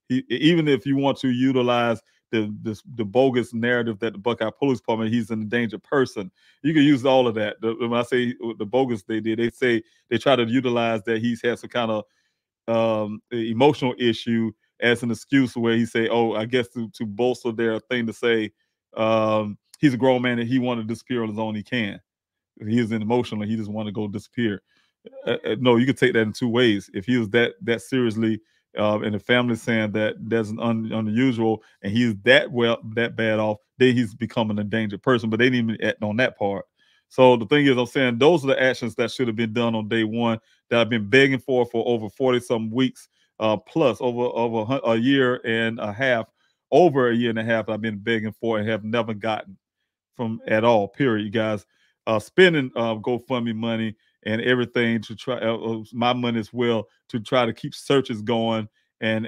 Even if you want to utilize the bogus narrative that the Buckeye Police Department, he's an endangered person. You can use all of that. When I say the bogus they say they try to utilize that he's had some kind of emotional issue as an excuse where he say, oh, I guess to bolster their thing to say he's a grown man and he wanted to disappear on his own, he can. He is emotional, he just want to go disappear. No, you could take that in two ways. If he was that seriously, and the family saying that that's unusual, and he's that bad off, then he's become an endangered person. But they didn't even act on that part. So the thing is, I'm saying those are the actions that should have been done on day one that I've been begging for over 40-some weeks, plus over a year and a half, over a year and a half. I've been begging for and have never gotten from at all. Period, you guys. Spending GoFundMe money and everything to try my money as well to try to keep searches going and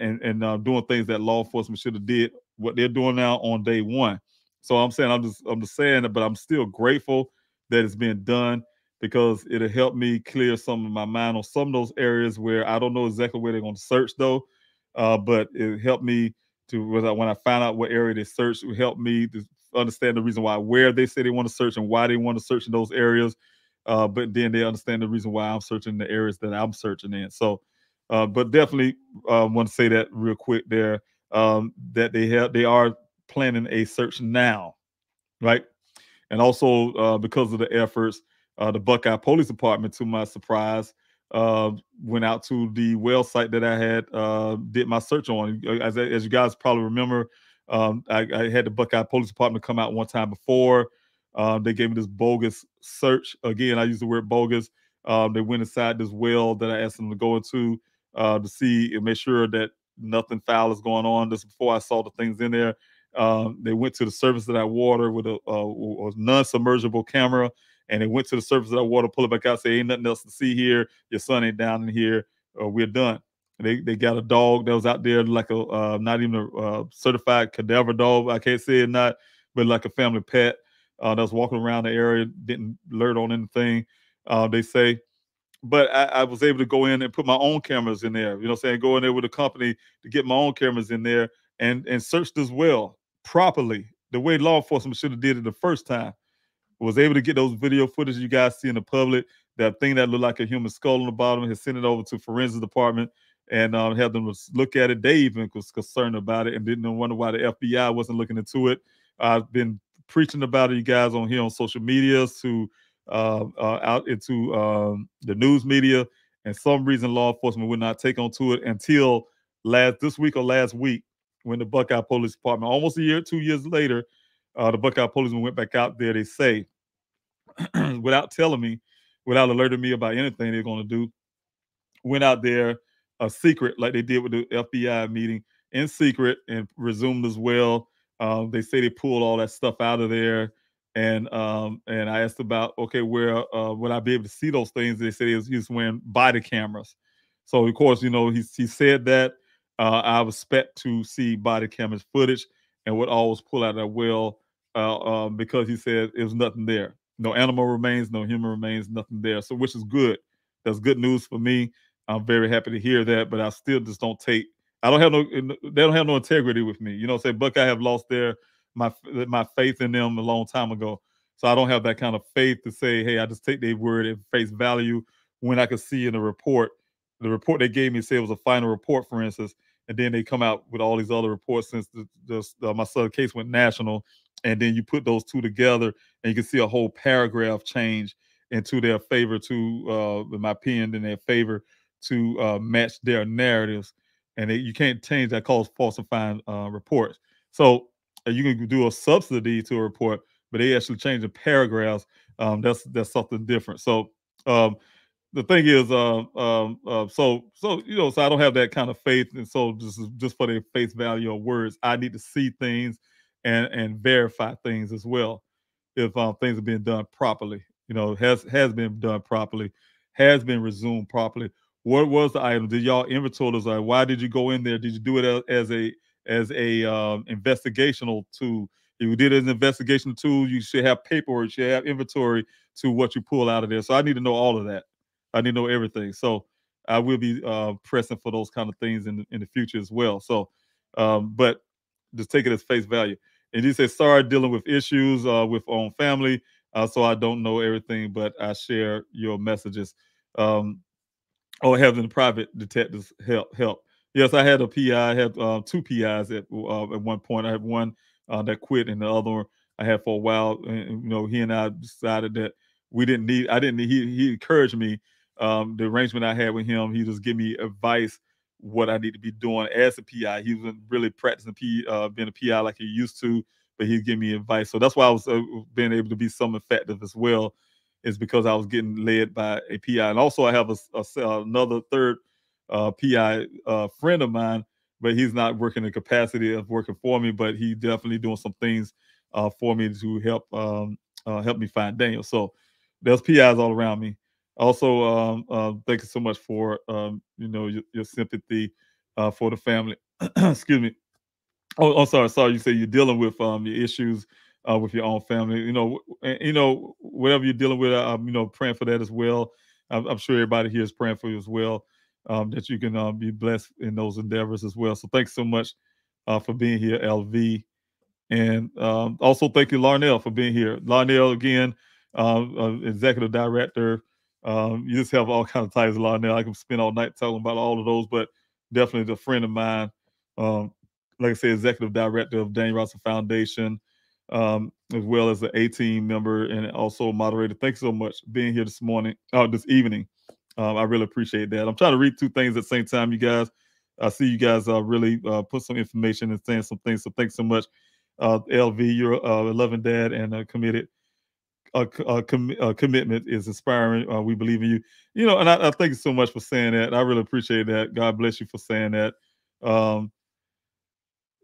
doing things that law enforcement should have did what they're doing now on day one. So I'm saying I'm just saying that, but I'm still grateful that it's being done because it'll help me clear some of my mind on some of those areas where I don't know exactly where they're going to search though. But it helped me to when I found out what area they searched, it would help me to understand the reason where they say they want to search and why they want to search in those areas. But then they understand the reason why I'm searching the areas that I'm searching in. So, but definitely want to say that real quick there, that they are planning a search now, right? And also because of the efforts, the Buckeye Police Department, to my surprise, went out to the well site that I had did my search on. As you guys probably remember, I had the Buckeye Police Department come out one time before. They gave me this bogus search. Again, I use the word bogus. They went inside this well that I asked them to go into to see and make sure that nothing foul is going on. This before I saw the things in there. They went to the surface of that water with a non-submersible camera, and they went to the surface of that water, pull it back out, say, ain't nothing else to see here. Your son ain't down in here. We're done. They got a dog that was out there, like a not even a certified cadaver dog. I can't say it not, but like a family pet that was walking around the area, didn't alert on anything, they say. But I was able to go in and put my own cameras in there. You know what I'm saying? Go in there with a company to get my own cameras in there and search this well properly the way law enforcement should have did it the first time. Was able to get those video footage you guys see in the public, that thing that looked like a human skull on the bottom, has sent it over to forensics department and have them look at it. They even was concerned about it and didn't wonder why the FBI wasn't looking into it. I've been preaching about it, you guys, on here on social media, to out into the news media, and some reason law enforcement would not take on to it until this week or last week, when the Buckeye Police Department, almost a year, 2 years later, the Buckeye policemen went back out there. They say, without telling me, without alerting me about anything they're going to do, went out there a secret, like they did with the FBI meeting, in secret, and resumed as well. They say they pulled all that stuff out of there, and I asked about, okay, where would I be able to see those things? They said he was wearing body cameras. So of course, he said that. I was expect to see body cameras footage and would always pull out of that well, because he said it was nothing there. No animal remains, no human remains, nothing there. So, which is good. That's good news for me. I'm very happy to hear that, but I still just don't take. They don't have no integrity with me. Say Buckeye have lost my faith in them a long time ago. So I don't have that kind of faith to say, hey, I just take their word at face value, when I could see in the report they gave me said it was a final report, for instance, and then they come out with all these other reports since my son's case went national, and then you put those two together and you can see a whole paragraph change into their favor, to in my opinion, in their favor, to match their narratives, and you can't change that, cause falsifying reports. So you can do a subsidy to a report, but they actually change the paragraphs. That's something different. So the thing is, so I don't have that kind of faith, and so just for the face value of words, I need to see things and verify things as well. If things are being done properly, has been done properly, has been resumed properly. What was the item? Did y'all inventory those? Why did you go in there? Did you do it as a investigational tool? If you did it as an investigational tool, you should have paperwork, you should have inventory to what you pull out of there. So I need to know all of that. I need to know everything. So I will be pressing for those kind of things in the future as well. So, but just take it as face value. And you say, sorry, dealing with issues with own family. So I don't know everything, but I share your messages. Having the private detectives help. Yes, I had a PI. I had two PIs at one point. I had one that quit, and the other one I had for a while. And, he and I decided that we didn't need. I didn't. He encouraged me. The arrangement I had with him, he just give me advice what I need to be doing as a PI. He wasn't really practicing being a PI like he used to, but he'd give me advice. So that's why I was being able to be some effective as well, is because I was getting led by a PI. And also I have another third PI friend of mine, but he's not working in the capacity of working for me, but he definitely doing some things for me to help me find Daniel. So there's PIs all around me. Also, thank you so much for your sympathy for the family. Excuse me. Oh, I'm sorry. You say you're dealing with your issues with your own family. Whatever you're dealing with, I'm praying for that as well. I'm sure everybody here is praying for you as well. That you can be blessed in those endeavors as well. So thanks so much for being here, LV. And also thank you, Larnell, for being here. Larnell, again, executive director. You just have all kinds of titles, Larnell. I can spend all night talking about all of those, but definitely a friend of mine. Like I said, executive director of Daniel Robinson Foundation, as well as an A-team member and also moderator. Thanks so much for being here this evening. I really appreciate that. I'm trying to read two things at the same time, you guys. I see you guys really put some information and saying some things. So thanks so much. LV, you're a loving dad and committed. Commitment is inspiring. We believe in you. And I thank you so much for saying that. I really appreciate that. God bless you for saying that.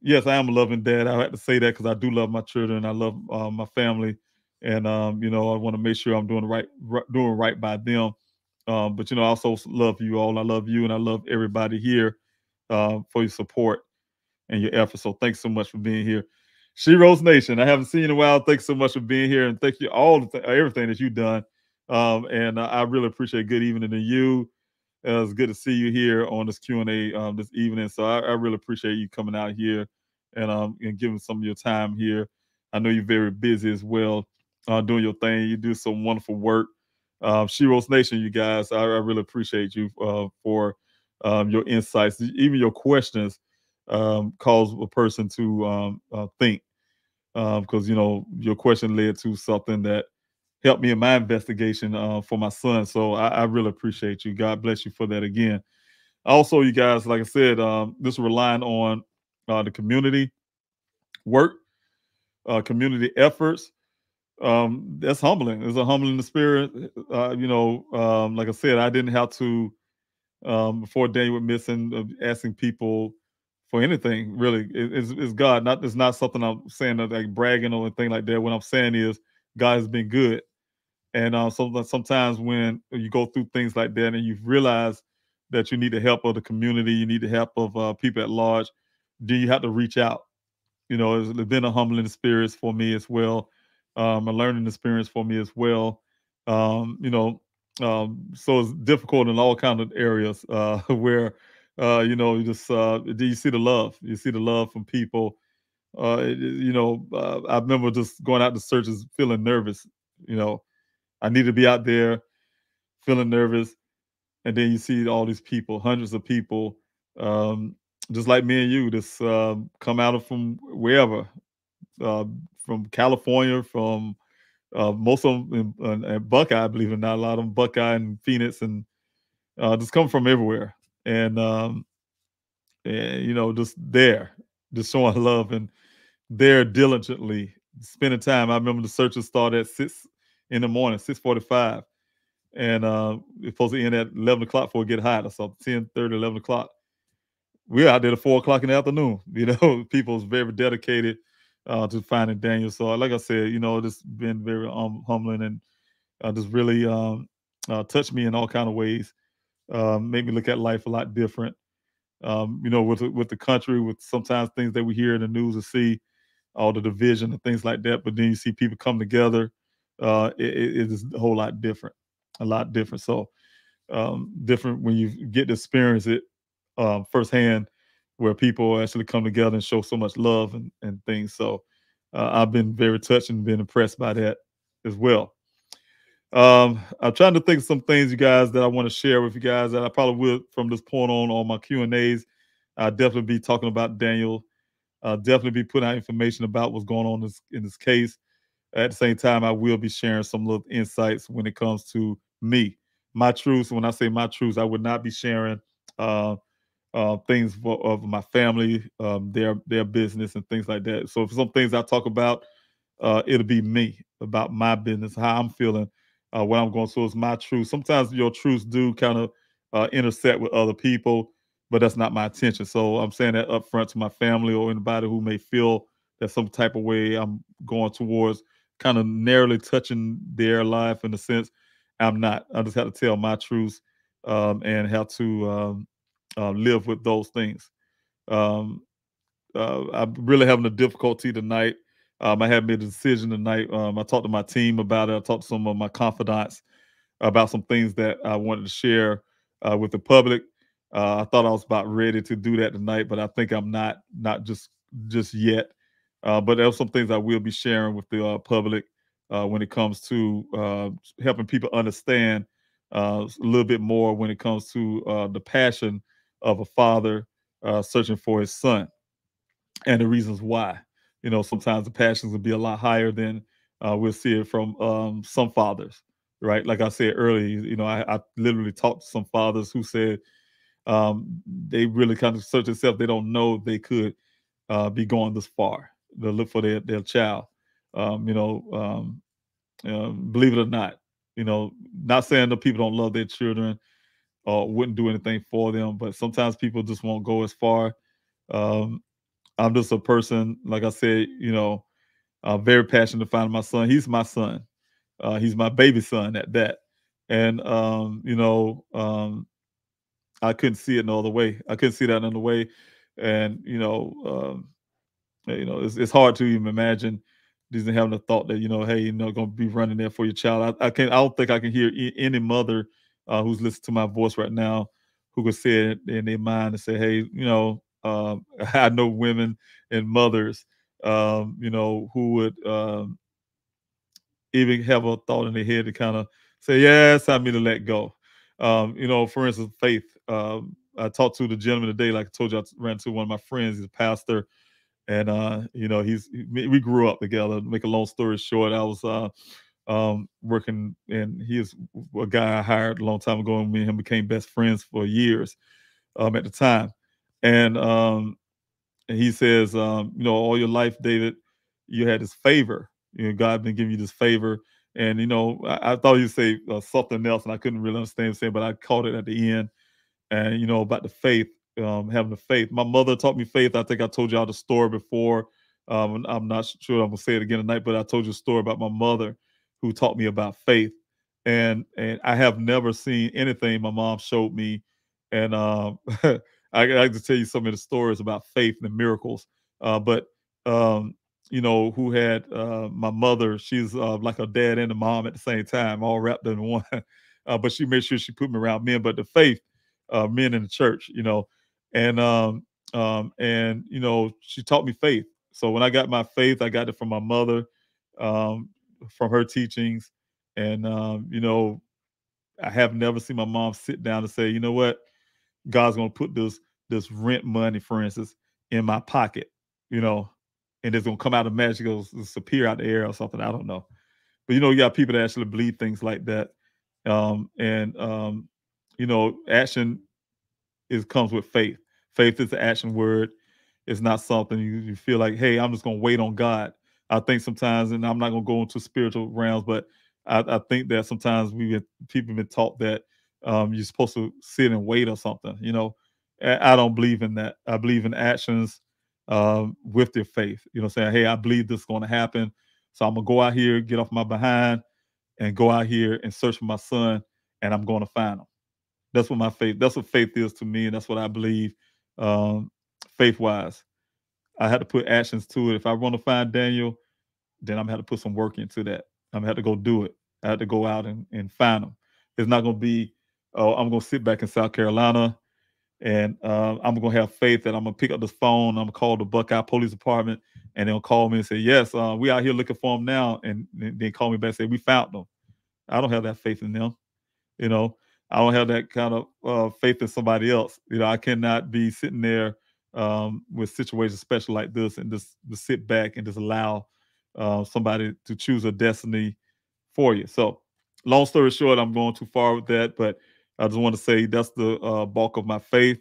Yes, I am a loving dad. I have to say that because I do love my children. I love my family, and I want to make sure I'm doing right by them. But I also love you all. I love you, and I love everybody here for your support and your efforts. So thanks so much for being here. She Rose Nation, I haven't seen you in a while. Thanks so much for being here, and thank you all everything that you've done. And I really appreciate good evening to you. It's good to see you here on this Q&A this evening. So I really appreciate you coming out here and giving some of your time here I know you're very busy as well, doing your thing. You do some wonderful work. Sheroes Nation, you guys, I really appreciate you for your insights. Even your questions cause a person to think, because your question led to something that helped me in my investigation for my son. So I really appreciate you. God bless you for that again. Also, you guys, like I said, this is relying on the community work, community efforts. That's humbling. It's a humbling spirit. Like I said, I didn't have to, before Daniel went missing, asking people for anything, really. It's God. It's not something I'm saying that, like, bragging or anything like that. What I'm saying is God has been good. And sometimes when you go through things like that and you realize that you need the help of the community, you need the help of people at large, do you have to reach out? It's been a humbling experience for me as well, a learning experience for me as well. So it's difficult in all kinds of areas where, you just do you see the love? You see the love from people. I remember just going out to searches feeling nervous. I need to be out there feeling nervous. And then you see all these people, hundreds of people, just like me and you, just come out of from wherever, from California, from most of them in Buckeye, believe it or not, a lot of them Buckeye and Phoenix, and just come from everywhere. And just there, just showing love and there diligently spending time. I remember the searches started at 6 in the morning, 6:45. And it's supposed to end at 11 o'clock before it get hot or something, 10:30, 11 o'clock. We're out there at 4 o'clock in the afternoon. People's very dedicated to finding Daniel. So like I said, it's been very humbling and just really touched me in all kind of ways. Made me look at life a lot different. With the country, with sometimes things that we hear in the news and see, all the division and things like that. But then you see people come together. It is a whole lot different. A lot different. So different when you get to experience it firsthand, where people actually come together and show so much love and things. So I've been very touched and been impressed by that as well. I'm trying to think of some things, you guys, that I want to share with you guys that I probably will from this point on my Q&As. I'll definitely be talking about Daniel. I'll definitely be putting out information about what's going on in this case. At the same time, I will be sharing some little insights when it comes to me. My truths. When I say my truths, I would not be sharing things of my family, their business and things like that. So for some things I talk about, it'll be me, about my business, how I'm feeling, what I'm going through is my truth. Sometimes your truths do kind of intersect with other people, but that's not my intention. So I'm saying that up front to my family or anybody who may feel that some type of way I'm going towards kind of narrowly touching their life in a sense. I'm not. I just have to tell my truths and how to live with those things. I'm really having a difficulty tonight. I had made a decision tonight. I talked to my team about it. I talked to some of my confidants about some things that I wanted to share with the public. I thought I was about ready to do that tonight, but I think I'm not just yet. But there are some things I will be sharing with the public when it comes to helping people understand a little bit more when it comes to the passion of a father searching for his son and the reasons why. Sometimes the passions will be a lot higher than we'll see it from some fathers, right? Like I said earlier, I literally talked to some fathers who said they really kind of search themselves. They don't know they could be going this far. They look for their child. Believe it or not, not saying that people don't love their children or wouldn't do anything for them, but sometimes people just won't go as far. I'm just a person, like I said, I'm very passionate to find my son. He's my son. He's my baby son at that. And, I couldn't see it no other way. I couldn't see that another way. And, it's hard to even imagine just having the thought that, hey, going to be running there for your child. I don't think I can hear any mother who's listening to my voice right now who could say it in their mind and say, hey, I know women and mothers who would even have a thought in their head to kind of say, yeah, it's time for me to let go. For instance, faith. I talked to the gentleman today, like I told you, I ran to one of my friends, he's a pastor, and we grew up together. To make a long story short, I was working, and he is a guy I hired a long time ago, and me and him became best friends for years at the time. And he says, all your life, David, you had this favor. God been giving you this favor. And, I thought you'd say something else, and I couldn't really understand what he said, but I caught it at the end. And, about the faith, having the faith. My mother taught me faith. I think I told y'all the story before. I'm not sure I'm going to say it again tonight, but I told you a story about my mother who taught me about faith. And I have never seen anything my mom showed me. And I can tell you some of the stories about faith and miracles. But who had my mother? She's like a dad and a mom at the same time, all wrapped in one. But she made sure she put me around men. But the faith, men in the church, and she taught me faith. So when I got my faith, I got it from my mother, from her teachings, and I have never seen my mom sit down and say, you know what, God's gonna put this rent money, for instance, in my pocket, and it's gonna come out of magic, it'll disappear out the air or something. I don't know, but you got people that actually believe things like that, action comes with faith. Faith is the action word. It's not something you feel like, hey, I'm just gonna wait on God. I think sometimes, and I'm not gonna go into spiritual realms, but I think that sometimes people have been taught that you're supposed to sit and wait or something. I don't believe in that. I believe in actions with their faith. Saying, hey, I believe this is going to happen, so I'm gonna go out here, get off my behind, and go out here and search for my son, and I'm going to find him. That's what faith is to me, and that's what I believe, faith-wise. I had to put actions to it. If I want to find Daniel, then I'm gonna have to put some work into that. I'm gonna have to go do it. I had to go out and find him. It's not gonna be, oh, I'm gonna sit back in South Carolina and I'm gonna have faith that I'm gonna pick up this phone. I'm gonna call the Buckeye Police Department, and they'll call me and say, yes, we out here looking for him now, and they call me back and say, we found them. I don't have that faith in them. I don't have that kind of faith in somebody else. I cannot be sitting there with situations special like this and just sit back and just allow somebody to choose a destiny for you. So, long story short, I'm going too far with that, but I just want to say that's the bulk of my faith,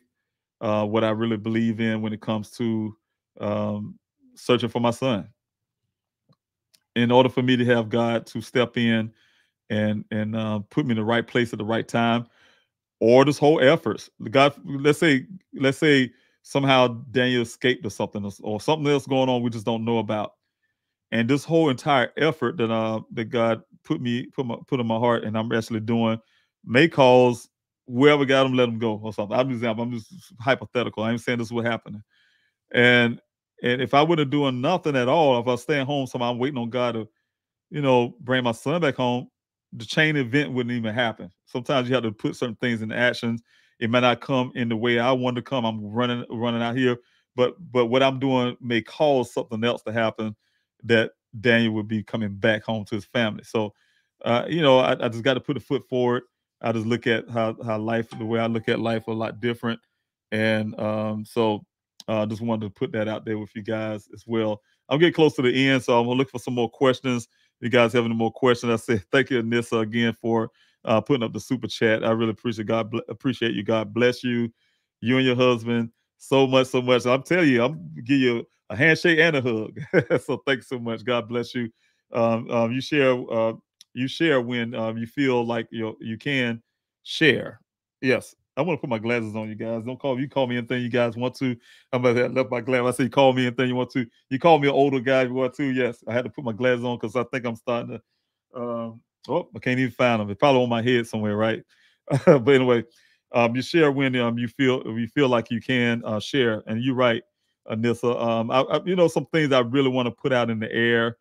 what I really believe in when it comes to searching for my son. In order for me to have God to step in and put me in the right place at the right time, or this whole efforts. God, let's say somehow Daniel escaped or something, or something else going on we just don't know about, and this whole entire effort that God put in my heart, and I'm actually doing, may cause whoever got him, let him go or something. I'm just hypothetical. I ain't saying this is what happened, and if I wouldn't doing nothing at all, if I was staying home, somehow I'm waiting on God to bring my son back home, the chain event wouldn't even happen. Sometimes you have to put certain things into actions. It might not come in the way I want to come. I'm running out here, but what I'm doing may cause something else to happen, that Daniel would be coming back home to his family. So, I just got to put a foot forward. I just look at how life, the way I look at life, a lot different, and so just wanted to put that out there with you guys as well. I'm getting close to the end, so I'm gonna look for some more questions. If you guys have any more questions, I say thank you, Anissa, again for putting up the super chat. I really appreciate you. God bless you, you and your husband so much, so much. I'm telling you, I'm gonna give you a handshake and a hug. So thanks so much. God bless you. You share when you feel like you can share. Yes. I want to put my glasses on, you guys. Don't call me. You call me anything you guys want to. I'm about to left my glasses. I say, call me anything you want to. You call me an older guy if you want to. Yes, I had to put my glasses on because I think I'm starting to. I can't even find them. It's probably on my head somewhere, right? But anyway, you share when you feel like you can share, and you're right, Anissa. Some things I really want to put out in the air.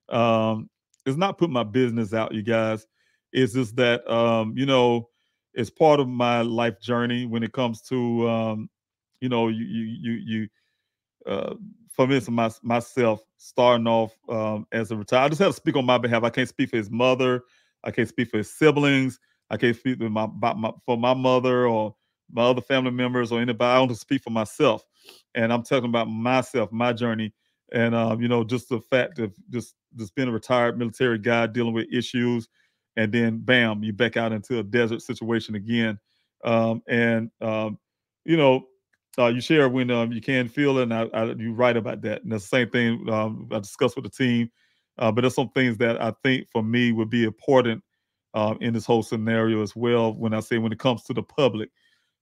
It's not putting my business out, you guys. It's just that it's part of my life journey when it comes to you for instance, myself starting off as a retired, I just have to speak on my behalf. I can't speak for his mother. I can't speak for his siblings. I can't speak for for my mother or my other family members or anybody. I want to speak for myself. And I'm talking about myself, my journey. And, just the fact of just being a retired military guy dealing with issues. And then, bam, you back out into a desert situation again. You share when you can feel it, and you're right about that. And that's the same thing I discussed with the team. But there's some things that I think for me would be important in this whole scenario as well. When it comes to the public,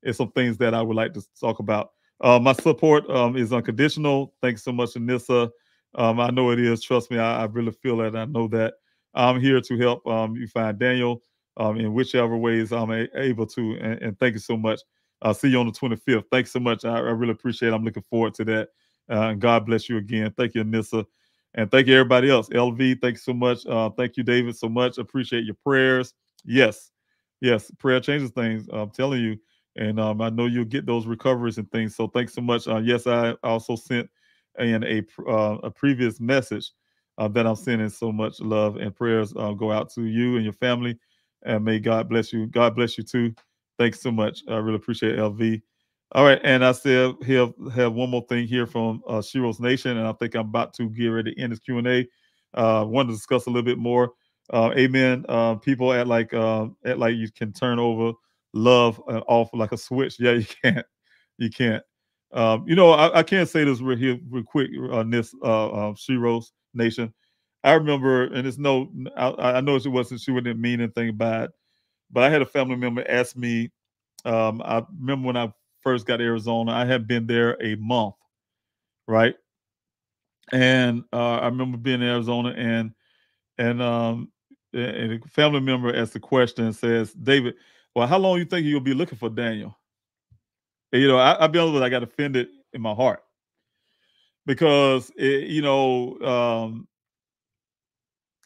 it's some things that I would like to talk about. My support is unconditional. Thanks so much, Anissa. I know it is. Trust me, I really feel that. I know that I'm here to help you find Daniel in whichever ways I'm able to. And thank you so much. I'll see you on the 25th. Thanks so much. I really appreciate it. I'm looking forward to that. And God bless you again. Thank you, Anissa. And thank you, everybody else. LV, thanks so much. Thank you, David, so much. Appreciate your prayers. Yes, prayer changes things. I'm telling you. And I know you'll get those recoveries and things. So thanks so much. Yes, I also sent in a previous message that I'm sending so much love and prayers go out to you and your family. And may God bless you. God bless you too. Thanks so much. I really appreciate it, LV. All right, and I still have one more thing here from Shiro's Nation, and I think I'm about to get ready to end this Q&A. Want to discuss a little bit more. Amen. People act like you can turn over love off like a switch. Yeah, you can't. You can't. I can't say this real quick on this Shiro's Nation. I remember, and it's I know she wouldn't mean anything by it, but I had a family member ask me. I remember when I first got to Arizona, I had been there a month, right? And I remember being in Arizona, and a family member asked the question and says, "David, well, how long you think you'll be looking for Daniel?" And, I'll be honest with you, I got offended in my heart because I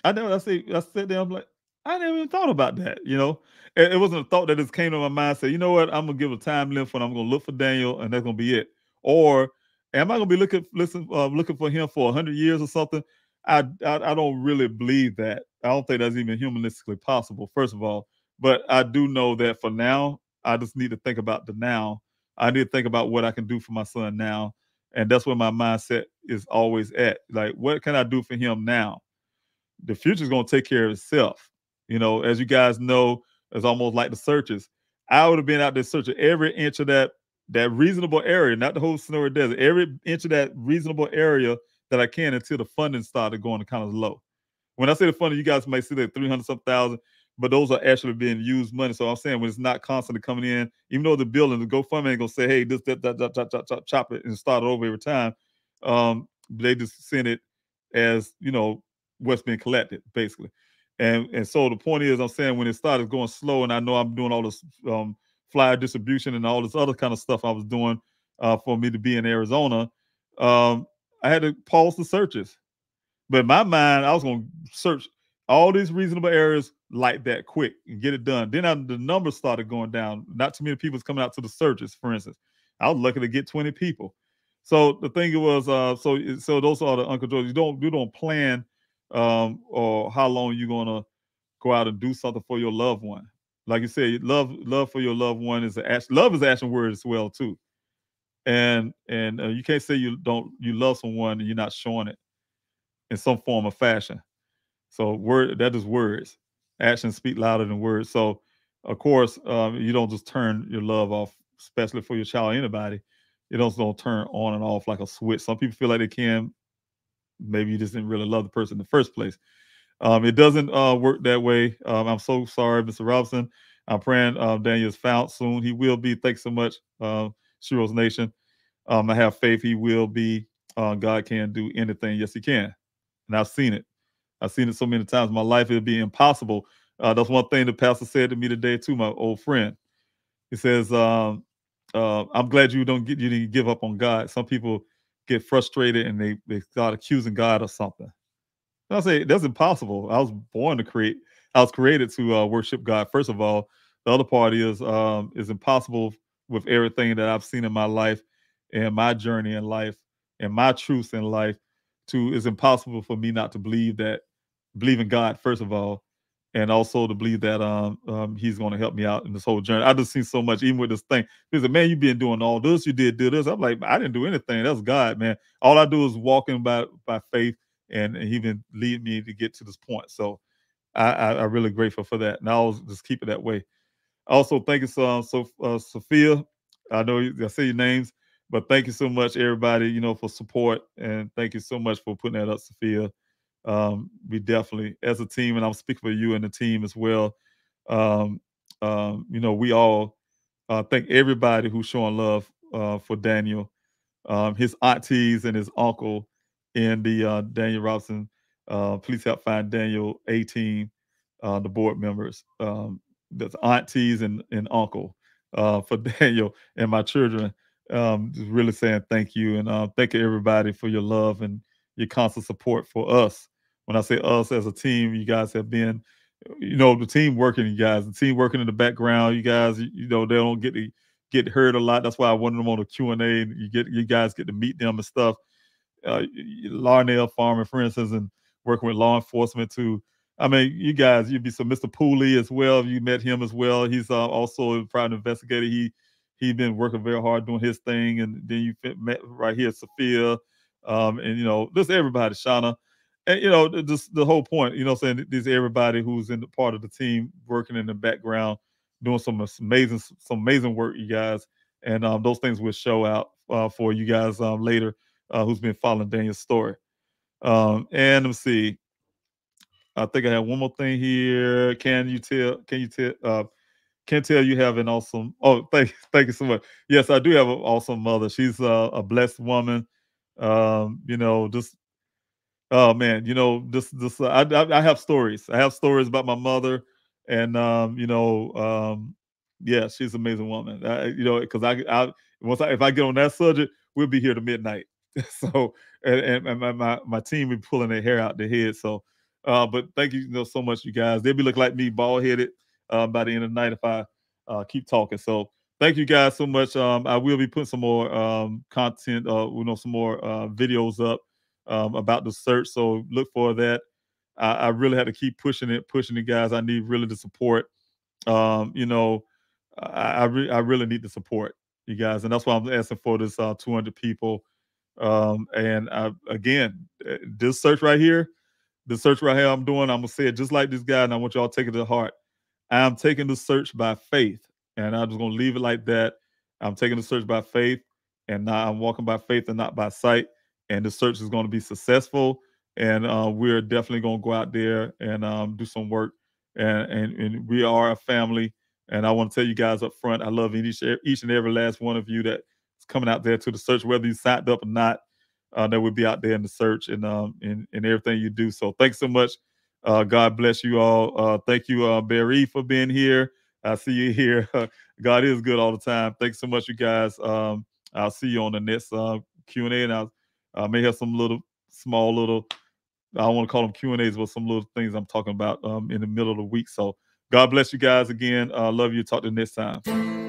sat there, I'm like, I never even thought about that, It wasn't a thought that just came to my mind, say, you know what, I'm gonna give a time limit when I'm gonna look for Daniel, and that's gonna be it. Or am I gonna be looking for him for 100 years or something? I don't really believe that. I don't think that's even humanistically possible, first of all. But I do know that for now, I just need to think about the now. I need to think about what I can do for my son now. And that's where my mindset is always at. Like, what can I do for him now? The future is going to take care of itself. As you guys know, it's almost like the searches. I would have been out there searching every inch of that reasonable area, not the whole Sonora Desert, every inch of that reasonable area that I can until the funding started going kind of low. When I say the funding, you guys might see that 300-some thousand, but those are actually being used money. So I'm saying when it's not constantly coming in, even though the building, the GoFundMe ain't gonna say, hey, this, that, chop it and start it over every time. They just send it as, what's being collected, basically. And so the point is, I'm saying when it started going slow, and I know I'm doing all this flyer distribution and all this other kind of stuff I was doing for me to be in Arizona, I had to pause the searches. But in my mind, I was going to search all these reasonable areas like that quick and get it done. Then the numbers started going down. Not too many people was coming out to the searches, for instance. I was lucky to get 20 people. So the thing was, so those are the uncontrolled. You don't plan or how long you're gonna go out and do something for your loved one. Like you said, love for your loved one is love is an action word as well too. And you can't say you love someone and you're not showing it in some form or fashion. So that is words. Actions speak louder than words. So of course, you don't just turn your love off, especially for your child or anybody. You don't turn on and off like a switch. Some people feel like they can. Maybe you just didn't really love the person in the first place. It doesn't work that way. I'm so sorry, Mr. Robinson. I'm praying Daniel is found soon. He will be. Thanks so much, Shiro's Nation. I have faith he will be. God can do anything. Yes, he can. And I've seen it. I've seen it so many times in my life, it'd be impossible. That's one thing the pastor said to me today, too, my old friend. He says, I'm glad you didn't give up on God. Some people get frustrated and they start accusing God of something. And I say, that's impossible. I was born to create. I was created to worship God. First of all, the other part is impossible with everything that I've seen in my life and my journey in life. and my truths in life, it's impossible for me not to believe in God, first of all, and also to believe that he's going to help me out in this whole journey. I just seen so much, even with this thing. He said, man, you've been doing all this, you did this. I'm like, I didn't do anything. That's God, man. All I do is walking by faith, and he been leading me to get to this point. So I'm really grateful for that. And I'll just keep it that way. Also, thank you Sophia. I know I say your names, but thank you so much, everybody, for support. And thank you so much for putting that up, Sophia. We definitely, as a team, and I'm speaking for you and the team as well. We all thank everybody who's showing love for Daniel, his aunties and his uncle in the Daniel Robinson Please Help Find Daniel A-Team, the board members, that's aunties and uncle for Daniel and my children. Just really saying thank you, and thank you everybody for your love and your constant support for us. When I say us as a team, you guys have been, the team working, the team working in the background. You guys, they don't get heard a lot. That's why I wanted them on the Q&A. You guys get to meet them and stuff. Larnell Farmer, for instance, and working with law enforcement too. I mean, you guys, you'd be so Mr. Pooley as well. You met him as well. He's also a private investigator. He's been working very hard doing his thing. And then you met right here, Sophia, and just everybody, Shauna, and just the whole point. Saying there's everybody who's in the part of the team working in the background, doing some amazing work, you guys. And those things will show out for you guys later. Who's been following Daniel's story. And let me see. I think I have one more thing here. Can tell you have an awesome. Oh, thank you so much. Yes, I do have an awesome mother. She's a blessed woman. Just oh man, I have stories. I have stories about my mother, and yeah, she's an amazing woman. Because if I get on that subject, we'll be here to midnight. So and my team be pulling their hair out their head. So, but thank you, so much, you guys. They'll be looking like me, bald headed, by the end of the night if I keep talking. So thank you guys so much. I will be putting some more content, some more videos up about the search. So look for that. I really had to keep pushing it, guys. I need really the support. I really need the support, you guys, and that's why I'm asking for this 200 people. And again, this search right here, I'm doing, I'm gonna say it just like this guy, and I want y'all to take it to heart. I'm taking the search by faith, and I'm just gonna leave it like that. I'm taking the search by faith, and now I'm walking by faith and not by sight. And the search is going to be successful, and we're definitely going to go out there and do some work. And we are a family. And I want to tell you guys up front, I love each and every last one of you that's coming out there to the search, whether you signed up or not. That would be out there in the search and everything you do. So thanks so much. God bless you all. Thank you, Barry, for being here. I see you here. God is good all the time. Thanks so much, you guys. I'll see you on the next Q&A, and I may have some small little, I don't want to call them Q&As, but some little things I'm talking about in the middle of the week. So God bless you guys again. Love you. Talk to you next time.